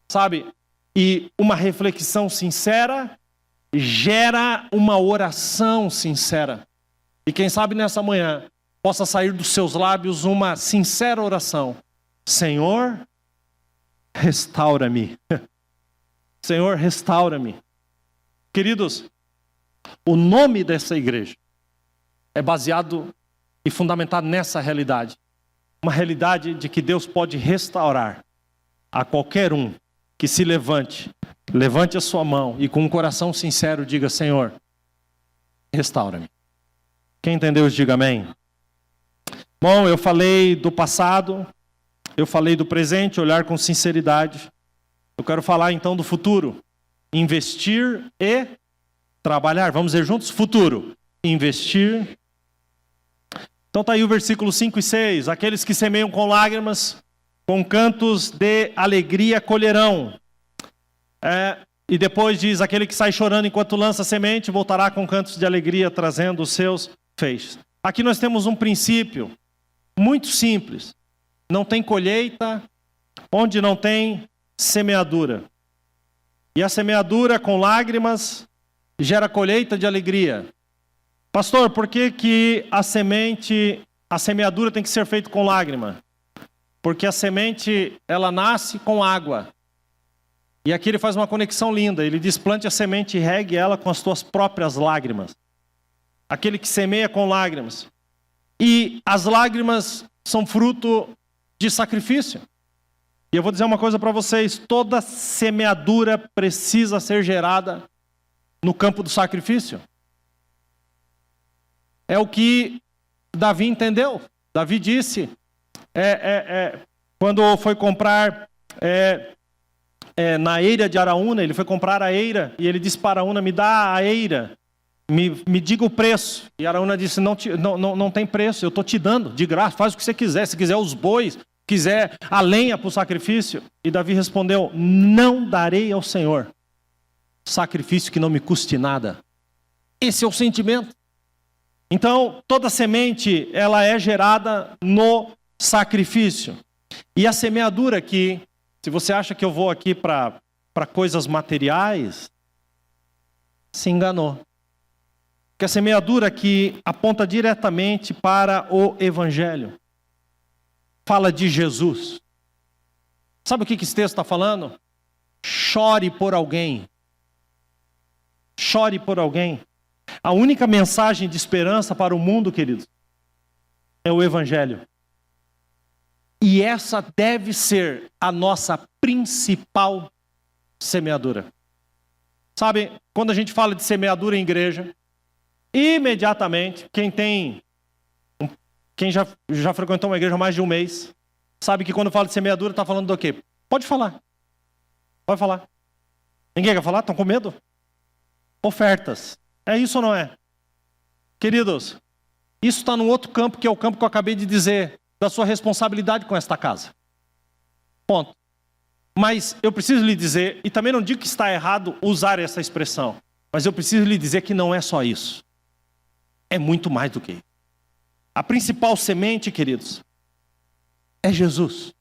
Sabe, e uma reflexão sincera gera uma oração sincera. E quem sabe nessa manhã possa sair dos seus lábios uma sincera oração. Senhor, restaura-me. Senhor, restaura-me. Queridos, o nome dessa igreja é baseado e fundamentado nessa realidade. Uma realidade de que Deus pode restaurar a qualquer um que se levante a sua mão e com um coração sincero diga: Senhor, restaura-me. Quem entendeu, diga amém. Bom, eu falei do passado, eu falei do presente, olhar com sinceridade. Eu quero falar então do futuro. Investir e trabalhar. Vamos ver juntos? Futuro. Investir. Então está aí o versículo 5 e 6. Aqueles que semeiam com lágrimas, com cantos de alegria colherão. E depois diz, aquele que sai chorando enquanto lança semente, voltará com cantos de alegria, trazendo os seus feixes. Aqui nós temos um princípio muito simples. Não tem colheita onde não tem semeadura. E a semeadura com lágrimas gera colheita de alegria. Pastor, por que a semeadura tem que ser feita com lágrima? Porque a semente, ela nasce com água. E aqui ele faz uma conexão linda. Ele diz, plante a semente e regue ela com as tuas próprias lágrimas. Aquele que semeia com lágrimas. E as lágrimas são fruto de sacrifício. E eu vou dizer uma coisa para vocês: toda semeadura precisa ser gerada no campo do sacrifício. É o que Davi entendeu. Davi disse, quando foi comprar na eira de Araúna, ele foi comprar a eira, e ele disse para Araúna: me dá a eira, me diga o preço. E Araúna disse: não tem preço, eu estou te dando, de graça, faz o que você quiser, se quiser os bois, quiser a lenha para o sacrifício. E Davi respondeu: não darei ao Senhor sacrifício que não me custe nada. Esse é o sentimento. Então, toda semente, ela é gerada no sacrifício. E a semeadura aqui, se você acha que eu vou aqui para coisas materiais, se enganou. Porque a semeadura aqui aponta diretamente para o Evangelho. Fala de Jesus. Sabe o que esse texto está falando? Chore por alguém. Chore por alguém. A única mensagem de esperança para o mundo, queridos, é o Evangelho. E essa deve ser a nossa principal semeadura. Sabe, quando a gente fala de semeadura em igreja, imediatamente, quem já frequentou uma igreja há mais de um mês, sabe que quando fala de semeadura, está falando do quê? Pode falar. Pode falar. Ninguém quer falar? Estão com medo? Ofertas. É isso ou não é? Queridos, isso está num outro campo, que é o campo que eu acabei de dizer, da sua responsabilidade com esta casa. Ponto. Mas eu preciso lhe dizer, e também não digo que está errado usar essa expressão, mas eu preciso lhe dizer que não é só isso. É muito mais do que isso. A principal semente, queridos, é Jesus.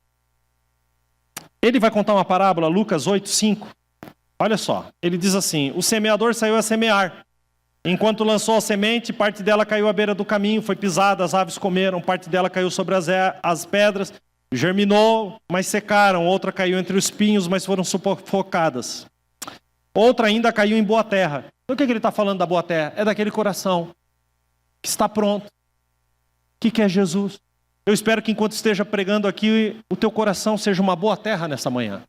Ele vai contar uma parábola, Lucas 8:5. Olha só, ele diz assim: o semeador saiu a semear. Enquanto lançou a semente, parte dela caiu à beira do caminho, foi pisada, as aves comeram, parte dela caiu sobre as pedras, germinou, mas secaram, outra caiu entre os espinhos, mas foram sufocadas. Outra ainda caiu em boa terra. O que ele está falando da boa terra? É daquele coração que está pronto, que quer Jesus. Eu espero que enquanto esteja pregando aqui, o teu coração seja uma boa terra nessa manhã.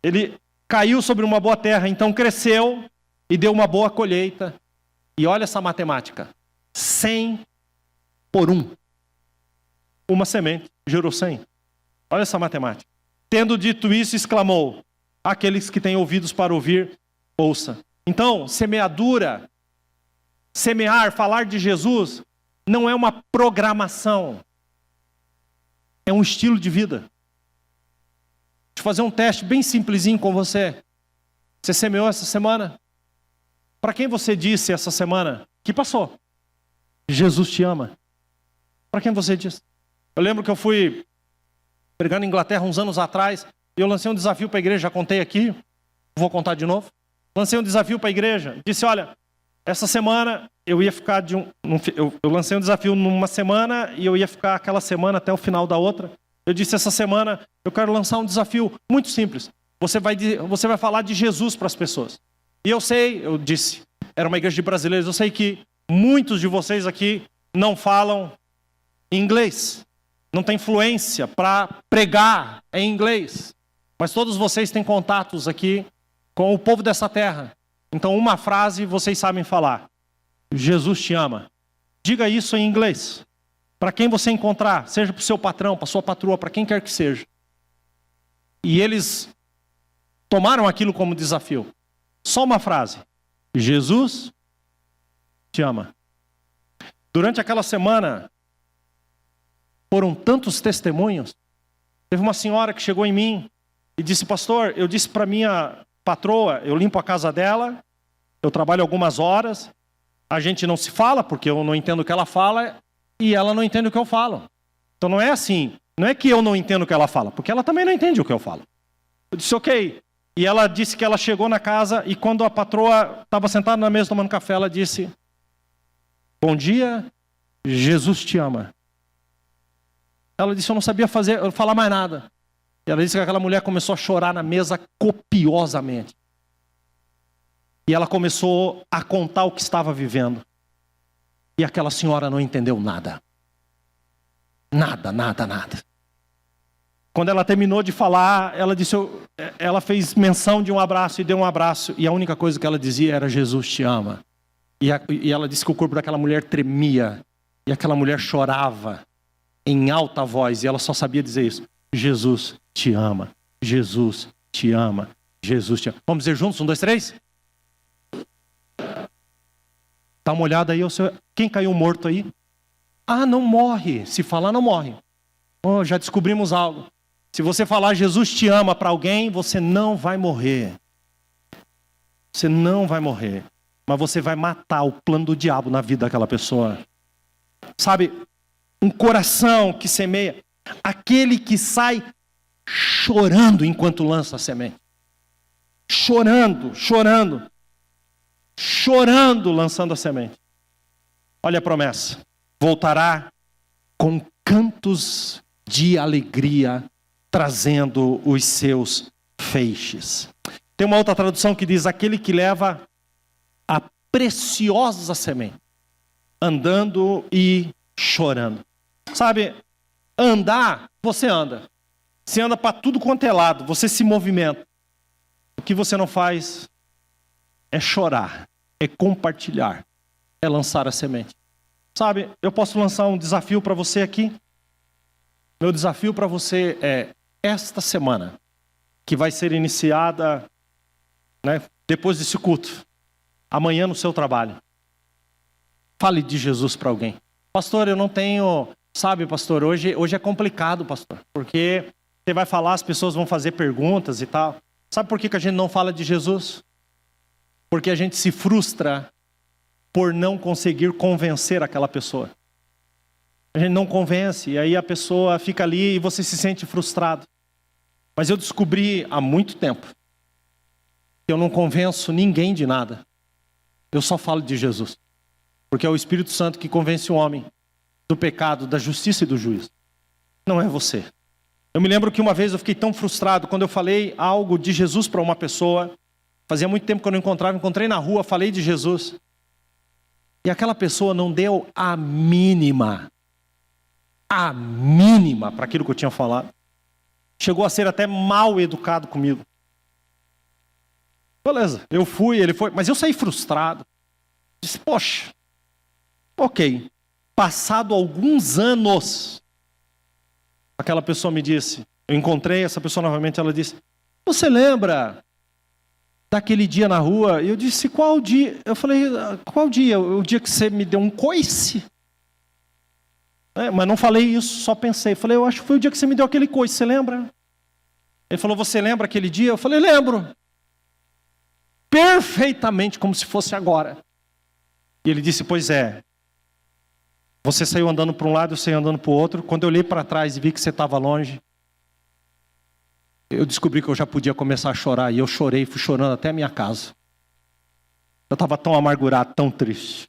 Ele caiu sobre uma boa terra, então cresceu e deu uma boa colheita. E olha essa matemática: 100 por 1. Uma semente gerou 100. Olha essa matemática. Tendo dito isso, exclamou: aqueles que têm ouvidos para ouvir, ouça. Então, semeadura, semear, falar de Jesus, não é uma programação. É um estilo de vida. Deixa eu fazer um teste bem simplesinho com você. Você semeou essa semana? Para quem você disse essa semana que passou? Jesus te ama. Para quem você disse? Eu lembro que eu fui pregar na Inglaterra uns anos atrás, e eu lancei um desafio para a igreja, já contei aqui, vou contar de novo. Lancei um desafio para a igreja, disse: olha, essa semana eu ia ficar eu lancei um desafio numa semana e eu ia ficar aquela semana até o final da outra. Eu disse: essa semana eu quero lançar um desafio muito simples. Você vai falar de Jesus para as pessoas. E eu disse, era uma igreja de brasileiros, eu sei que muitos de vocês aqui não falam inglês, não tem fluência para pregar em inglês, mas todos vocês têm contatos aqui com o povo dessa terra. Então, uma frase vocês sabem falar: Jesus te ama. Diga isso em inglês, para quem você encontrar, seja para o seu patrão, para a sua patroa, para quem quer que seja. E eles tomaram aquilo como desafio. Só uma frase: Jesus te ama. Durante aquela semana, foram tantos testemunhos. Teve uma senhora que chegou em mim e disse: pastor, eu disse para minha patroa, eu limpo a casa dela, eu trabalho algumas horas, a gente não se fala porque eu não entendo o que ela fala e ela não entende o que eu falo. Então não é assim, não é que eu não entendo o que ela fala, porque ela também não entende o que eu falo. Eu disse: ok. E ela disse que ela chegou na casa e quando a patroa estava sentada na mesa tomando café, ela disse: bom dia, Jesus te ama. Ela disse: eu não sabia falar mais nada. E ela disse que aquela mulher começou a chorar na mesa copiosamente. E ela começou a contar o que estava vivendo. E aquela senhora não entendeu nada. Nada. Quando ela terminou de falar, ela disse, ela fez menção de um abraço e deu um abraço. E a única coisa que ela dizia era, Jesus te ama. E ela disse que o corpo daquela mulher tremia. E aquela mulher chorava em alta voz. E ela só sabia dizer isso. Jesus te ama. Jesus te ama. Jesus te ama. Vamos dizer juntos? 1, 2, 3? Dá uma olhada aí. Quem caiu morto aí? Ah, não morre. Se falar, não morre. Oh, já descobrimos algo. Se você falar Jesus te ama para alguém, você não vai morrer. Você não vai morrer. Mas você vai matar o plano do diabo na vida daquela pessoa. Sabe, um coração que semeia. Aquele que sai chorando enquanto lança a semente. Chorando, chorando. Chorando lançando a semente. Olha a promessa. Voltará com cantos de alegria, trazendo os seus feixes. Tem uma outra tradução que diz, aquele que leva a preciosa semente, andando e chorando. Sabe, andar, você anda. Você anda para tudo quanto é lado, você se movimenta. O que você não faz é chorar, é compartilhar, é lançar a semente. Sabe, eu posso lançar um desafio para você aqui. Meu desafio para você é, esta semana, que vai ser iniciada, né, depois desse culto, amanhã no seu trabalho. Fale de Jesus para alguém. Pastor, eu não tenho, sabe, pastor, hoje é complicado, pastor, porque você vai falar, as pessoas vão fazer perguntas e tal. Sabe por que a gente não fala de Jesus? Porque a gente se frustra por não conseguir convencer aquela pessoa. A gente não convence, e aí a pessoa fica ali e você se sente frustrado. Mas eu descobri há muito tempo que eu não convenço ninguém de nada. Eu só falo de Jesus. Porque é o Espírito Santo que convence o homem do pecado, da justiça e do juízo. Não é você. Eu me lembro que uma vez eu fiquei tão frustrado quando eu falei algo de Jesus para uma pessoa. Fazia muito tempo que eu não encontrei na rua, falei de Jesus. E aquela pessoa não deu a mínima para aquilo que eu tinha falado. Chegou a ser até mal educado comigo. Beleza, eu fui, ele foi, mas eu saí frustrado. Disse, poxa, ok. Passado alguns anos, aquela pessoa me disse, eu encontrei essa pessoa novamente, ela disse, você lembra daquele dia na rua? Eu disse, qual dia? Eu falei, qual dia? O dia que você me deu um coice? Mas não falei isso, só pensei. Falei, eu acho que foi o dia que você me deu aquele coice, você lembra? Ele falou, você lembra aquele dia? Eu falei, lembro. Perfeitamente, como se fosse agora. E ele disse, pois é. Você saiu andando para um lado, eu saí andando para o outro. Quando eu olhei para trás e vi que você estava longe, eu descobri que eu já podia começar a chorar. E eu chorei, fui chorando até a minha casa. Eu estava tão amargurado, tão triste.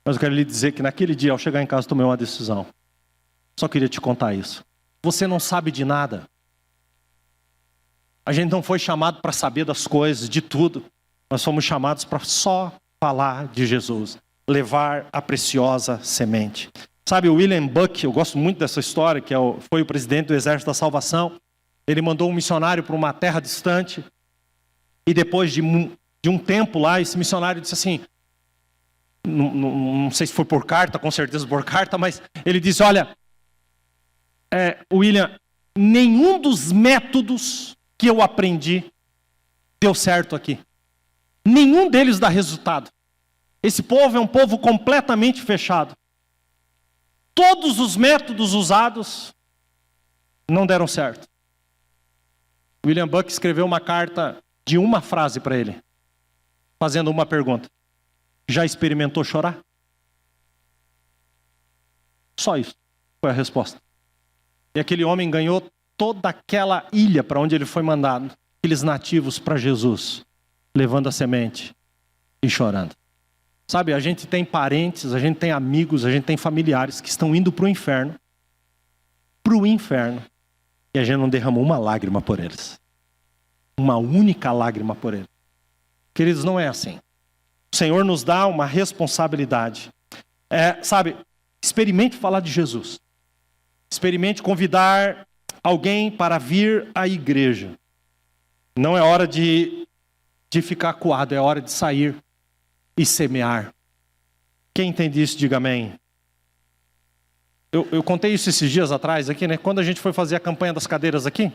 Mas eu quero lhe dizer que naquele dia, ao chegar em casa, tomei uma decisão. Só queria te contar isso. Você não sabe de nada. A gente não foi chamado para saber das coisas, de tudo. Nós fomos chamados para só falar de Jesus. Levar a preciosa semente. Sabe, o William Buck, eu gosto muito dessa história, que foi o presidente do Exército da Salvação. Ele mandou um missionário para uma terra distante. E depois de um tempo lá, esse missionário disse assim, não sei se foi por carta, com certeza por carta, mas ele disse, olha, William, nenhum dos métodos que eu aprendi deu certo aqui. Nenhum deles dá resultado. Esse povo é um povo completamente fechado. Todos os métodos usados não deram certo. William Buck escreveu uma carta de uma frase para ele, fazendo uma pergunta. Já experimentou chorar? Só isso foi a resposta. E aquele homem ganhou toda aquela ilha para onde ele foi mandado, aqueles nativos para Jesus, levando a semente e chorando. Sabe, a gente tem parentes, a gente tem amigos, a gente tem familiares que estão indo para o inferno, e a gente não derramou uma lágrima por eles. Uma única lágrima por eles. Queridos, não é assim. O Senhor nos dá uma responsabilidade. Sabe, experimente falar de Jesus. Experimente convidar alguém para vir à igreja. Não é hora de ficar acuado, é hora de sair e semear. Quem entende isso, diga amém. Eu contei isso esses dias atrás aqui, né? Quando a gente foi fazer a campanha das cadeiras aqui,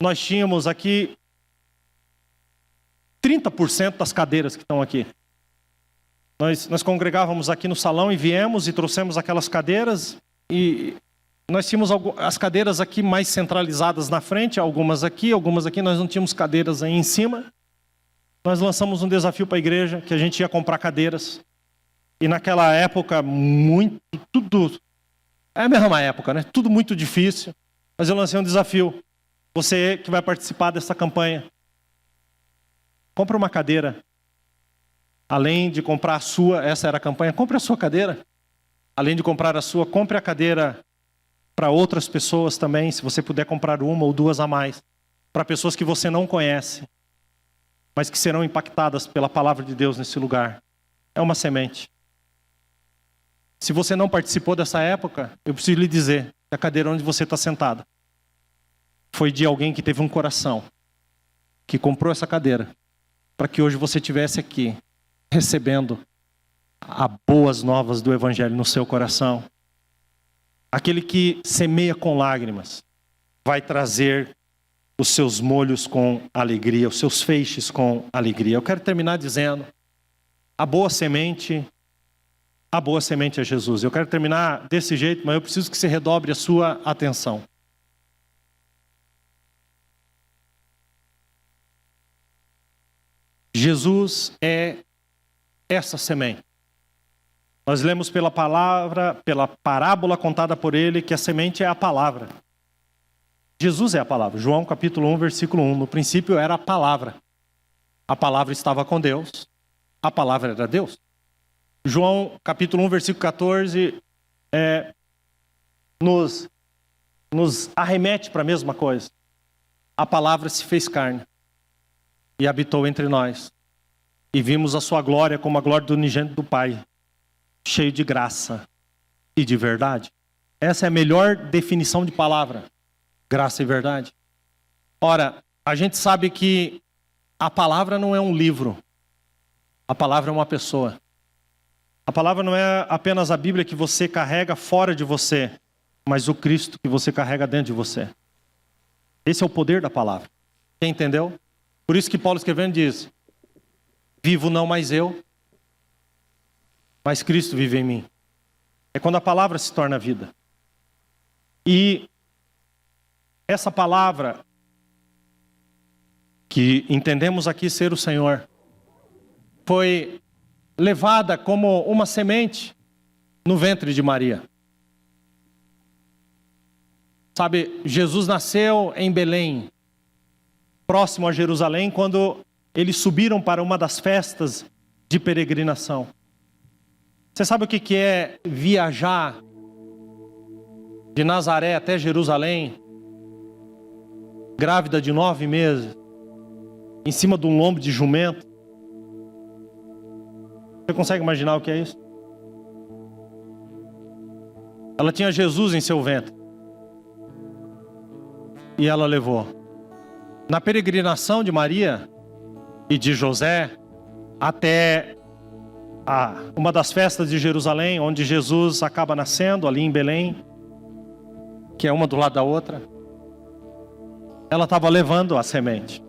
nós tínhamos aqui 30% das cadeiras que estão aqui. Nós congregávamos aqui no salão e viemos e trouxemos aquelas cadeiras e nós tínhamos as cadeiras aqui mais centralizadas na frente, algumas aqui, nós não tínhamos cadeiras aí em cima. Nós lançamos um desafio para a igreja, que a gente ia comprar cadeiras. E naquela época, tudo... É a mesma época, né? Tudo muito difícil. Mas eu lancei um desafio. Você que vai participar dessa campanha, compre uma cadeira. Além de comprar a sua, essa era a campanha, compre a sua cadeira. Além de comprar a sua, compre a cadeira para outras pessoas também, se você puder comprar uma ou duas a mais. Para pessoas que você não conhece, mas que serão impactadas pela palavra de Deus nesse lugar. É uma semente. Se você não participou dessa época, eu preciso lhe dizer que a cadeira onde você está sentado foi de alguém que teve um coração, que comprou essa cadeira, para que hoje você estivesse aqui, recebendo as boas novas do Evangelho no seu coração. Aquele que semeia com lágrimas vai trazer os seus molhos com alegria, os seus feixes com alegria. Eu quero terminar dizendo, a boa semente é Jesus. Eu quero terminar desse jeito, mas eu preciso que você redobre a sua atenção. Jesus é essa semente. Nós lemos pela parábola contada por ele, que a semente é a palavra. Jesus é a palavra. João capítulo 1, versículo 1. No princípio era a palavra. A palavra estava com Deus. A palavra era Deus. João capítulo 1, versículo 14, nos arremete para a mesma coisa. A palavra se fez carne e habitou entre nós. E vimos a sua glória como a glória do unigênito do Pai, cheio de graça e de verdade. Essa é a melhor definição de palavra. Graça e verdade. Ora, a gente sabe que a palavra não é um livro. A palavra é uma pessoa. A palavra não é apenas a Bíblia que você carrega fora de você, mas o Cristo que você carrega dentro de você. Esse é o poder da palavra. Quem entendeu? Por isso que Paulo escrevendo diz: vivo não mais eu, mas Cristo vive em mim. É quando a palavra se torna vida. E essa palavra, que entendemos aqui ser o Senhor, foi levada como uma semente no ventre de Maria. Sabe, Jesus nasceu em Belém, próximo a Jerusalém, quando eles subiram para uma das festas de peregrinação. Você sabe o que é viajar de Nazaré até Jerusalém, grávida de 9 meses, em cima de um lombo de jumento? Você consegue imaginar o que é isso? Ela tinha Jesus em seu ventre. E ela levou. Na peregrinação de Maria e de José até uma das festas de Jerusalém, onde Jesus acaba nascendo, ali em Belém, que é uma do lado da outra, ela estava levando a semente.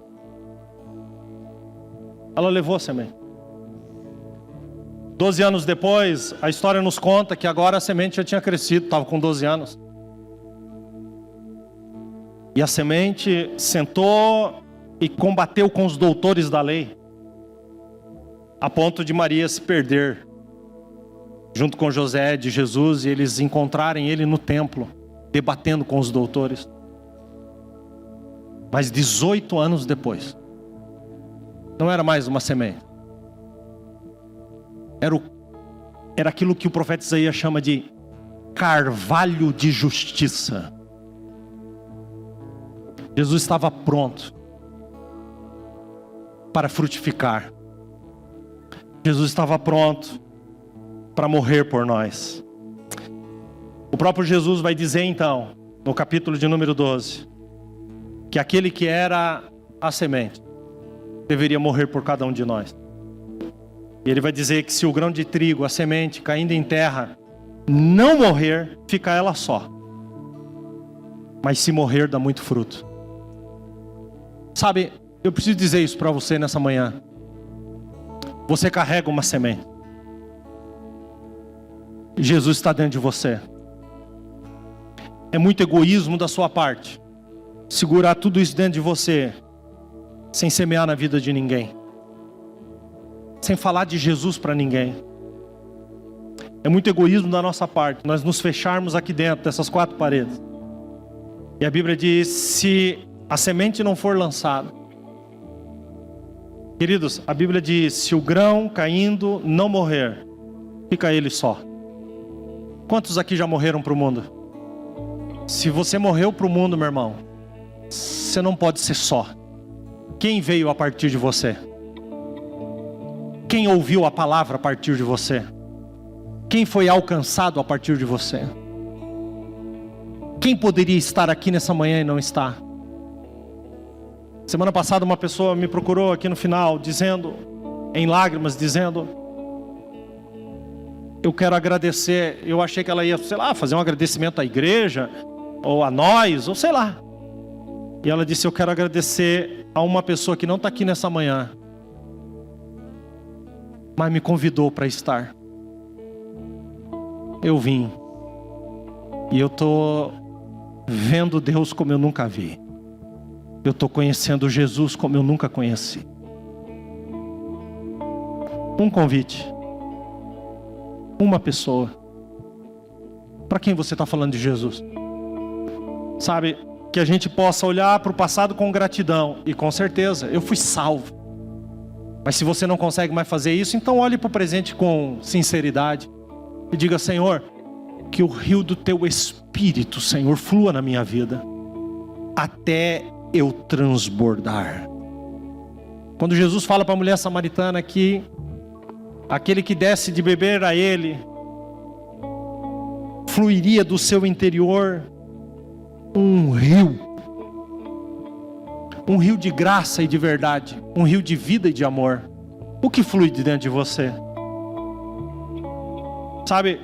Ela levou a semente. 12 anos depois, a história nos conta que agora a semente já tinha crescido, estava com 12 anos. E a semente sentou e combateu com os doutores da lei, a ponto de Maria se perder, junto com José de Jesus, e eles encontrarem ele no templo, debatendo com os doutores. Mas 18 anos depois, não era mais uma semente. Era aquilo que o profeta Isaías chama de carvalho de justiça. Jesus estava pronto para frutificar. Jesus estava pronto para morrer por nós. O próprio Jesus vai dizer então no capítulo de número 12, que aquele que era a semente deveria morrer por cada um de nós. E ele vai dizer que se o grão de trigo, a semente, caindo em terra, não morrer, fica ela só. Mas se morrer, dá muito fruto. Sabe, eu preciso dizer isso para você nessa manhã. Você carrega uma semente. Jesus está dentro de você. É muito egoísmo da sua parte segurar tudo isso dentro de você, sem semear na vida de ninguém, sem falar de Jesus para ninguém. É muito egoísmo da nossa parte nós nos fecharmos aqui dentro dessas quatro paredes. E a Bíblia diz: se a semente não for lançada, queridos, a Bíblia diz: se o grão caindo não morrer, fica ele só. Quantos aqui já morreram para o mundo? Se você morreu para o mundo, meu irmão, você não pode ser só. Quem veio a partir de você? Quem ouviu a palavra a partir de você? Quem foi alcançado a partir de você? Quem poderia estar aqui nessa manhã e não está? Semana passada uma pessoa me procurou aqui no final, dizendo, em lágrimas, dizendo: eu quero agradecer. Eu achei que ela ia, sei lá, fazer um agradecimento à igreja, ou a nós, ou sei lá. E ela disse: eu quero agradecer a uma pessoa que não está aqui nessa manhã, mas me convidou para estar. Eu vim. E eu estou vendo Deus como eu nunca vi. Eu estou conhecendo Jesus como eu nunca conheci. Um convite. Uma pessoa. Para quem você está falando de Jesus? Sabe, que a gente possa olhar para o passado com gratidão. E com certeza, eu fui salvo. Mas se você não consegue mais fazer isso, então olhe para o presente com sinceridade. E diga: Senhor, que o rio do Teu Espírito, Senhor, flua na minha vida, até eu transbordar. Quando Jesus fala para a mulher samaritana que aquele que desse de beber a Ele, fluiria do seu interior um rio de graça e de verdade, um rio de vida e de amor. O que flui de dentro de você? Sabe,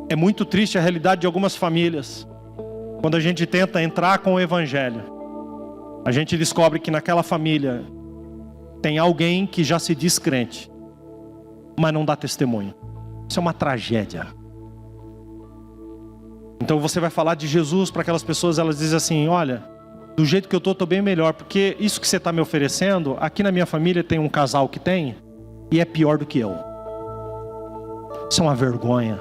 é muito triste a realidade de algumas famílias. Quando a gente tenta entrar com o Evangelho, a gente descobre que naquela família tem alguém que já se diz crente, mas não dá testemunho. Isso é uma tragédia. Então você vai falar de Jesus para aquelas pessoas, elas dizem assim: olha, do jeito que eu estou bem melhor, porque isso que você está me oferecendo, aqui na minha família tem um casal que tem, e é pior do que eu. Isso é uma vergonha.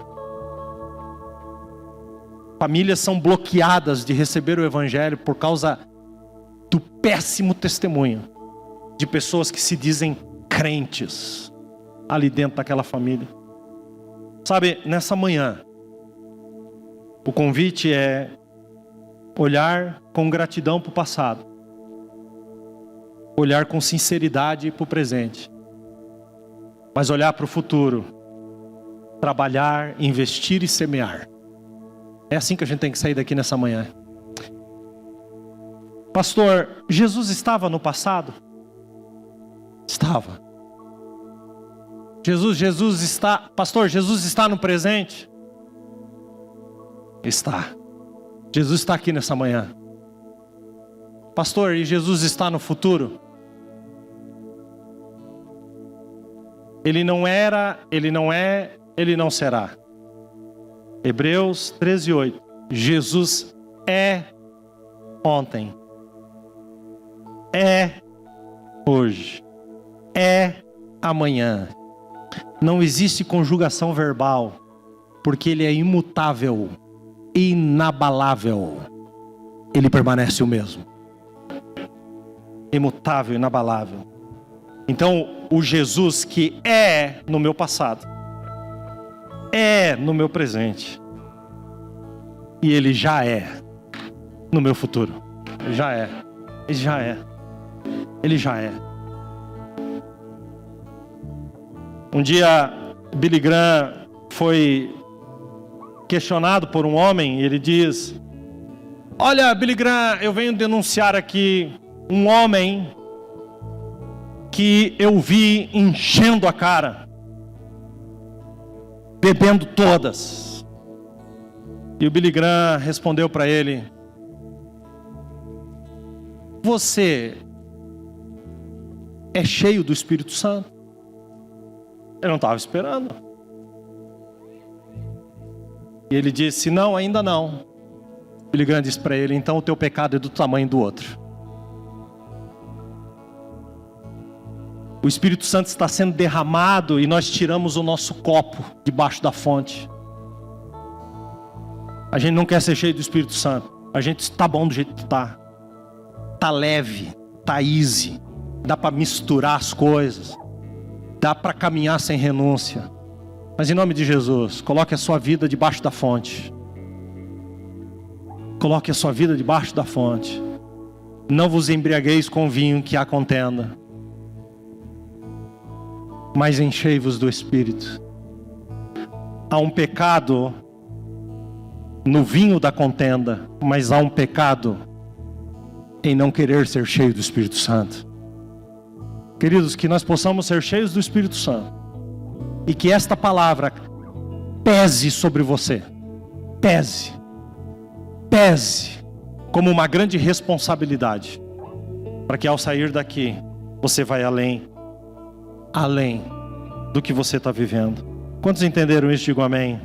Famílias são bloqueadas de receber o Evangelho por causa do péssimo testemunho de pessoas que se dizem crentes ali dentro daquela família. Sabe, nessa manhã, o convite é olhar com gratidão para o passado, olhar com sinceridade para o presente, mas olhar para o futuro, trabalhar, investir e semear. É assim que a gente tem que sair daqui nessa manhã. Pastor, Jesus estava no passado? Estava. Jesus está, pastor, Jesus está no presente? Está. Jesus está aqui nessa manhã. Pastor, e Jesus está no futuro? Ele não era, ele não é, ele não será. Hebreus 13:8. Jesus é ontem, é hoje, é amanhã. Não existe conjugação verbal, porque Ele é imutável, inabalável. Ele permanece o mesmo. Imutável, inabalável. Então, o Jesus que é no meu passado, é no meu presente, e Ele já é no meu futuro. Já é. Ele já é. Ele já é. Um dia, Billy Graham questionado por um homem, e ele diz: olha, Billy Graham, eu venho denunciar aqui um homem que eu vi enchendo a cara, bebendo todas. E o Billy Graham respondeu para ele: você é cheio do Espírito Santo? Eu não estava esperando. E ele disse: não, ainda não. Billy Graham disse para ele: então o teu pecado é do tamanho do outro. O Espírito Santo está sendo derramado e nós tiramos o nosso copo debaixo da fonte. A gente não quer ser cheio do Espírito Santo. A gente está bom do jeito que está. Está leve, está easy. Dá para misturar as coisas. Dá para caminhar sem renúncia. Mas em nome de Jesus, coloque a sua vida debaixo da fonte. Coloque a sua vida debaixo da fonte. Não vos embriagueis com vinho que há contenda, mas enchei-vos do Espírito. Há um pecado no vinho da contenda, mas há um pecado em não querer ser cheio do Espírito Santo. Queridos, que nós possamos ser cheios do Espírito Santo e que esta palavra pese sobre você. Pese como uma grande responsabilidade, para que ao sair daqui você vai além do que você está vivendo. Quantos entenderam isso? Digam amém.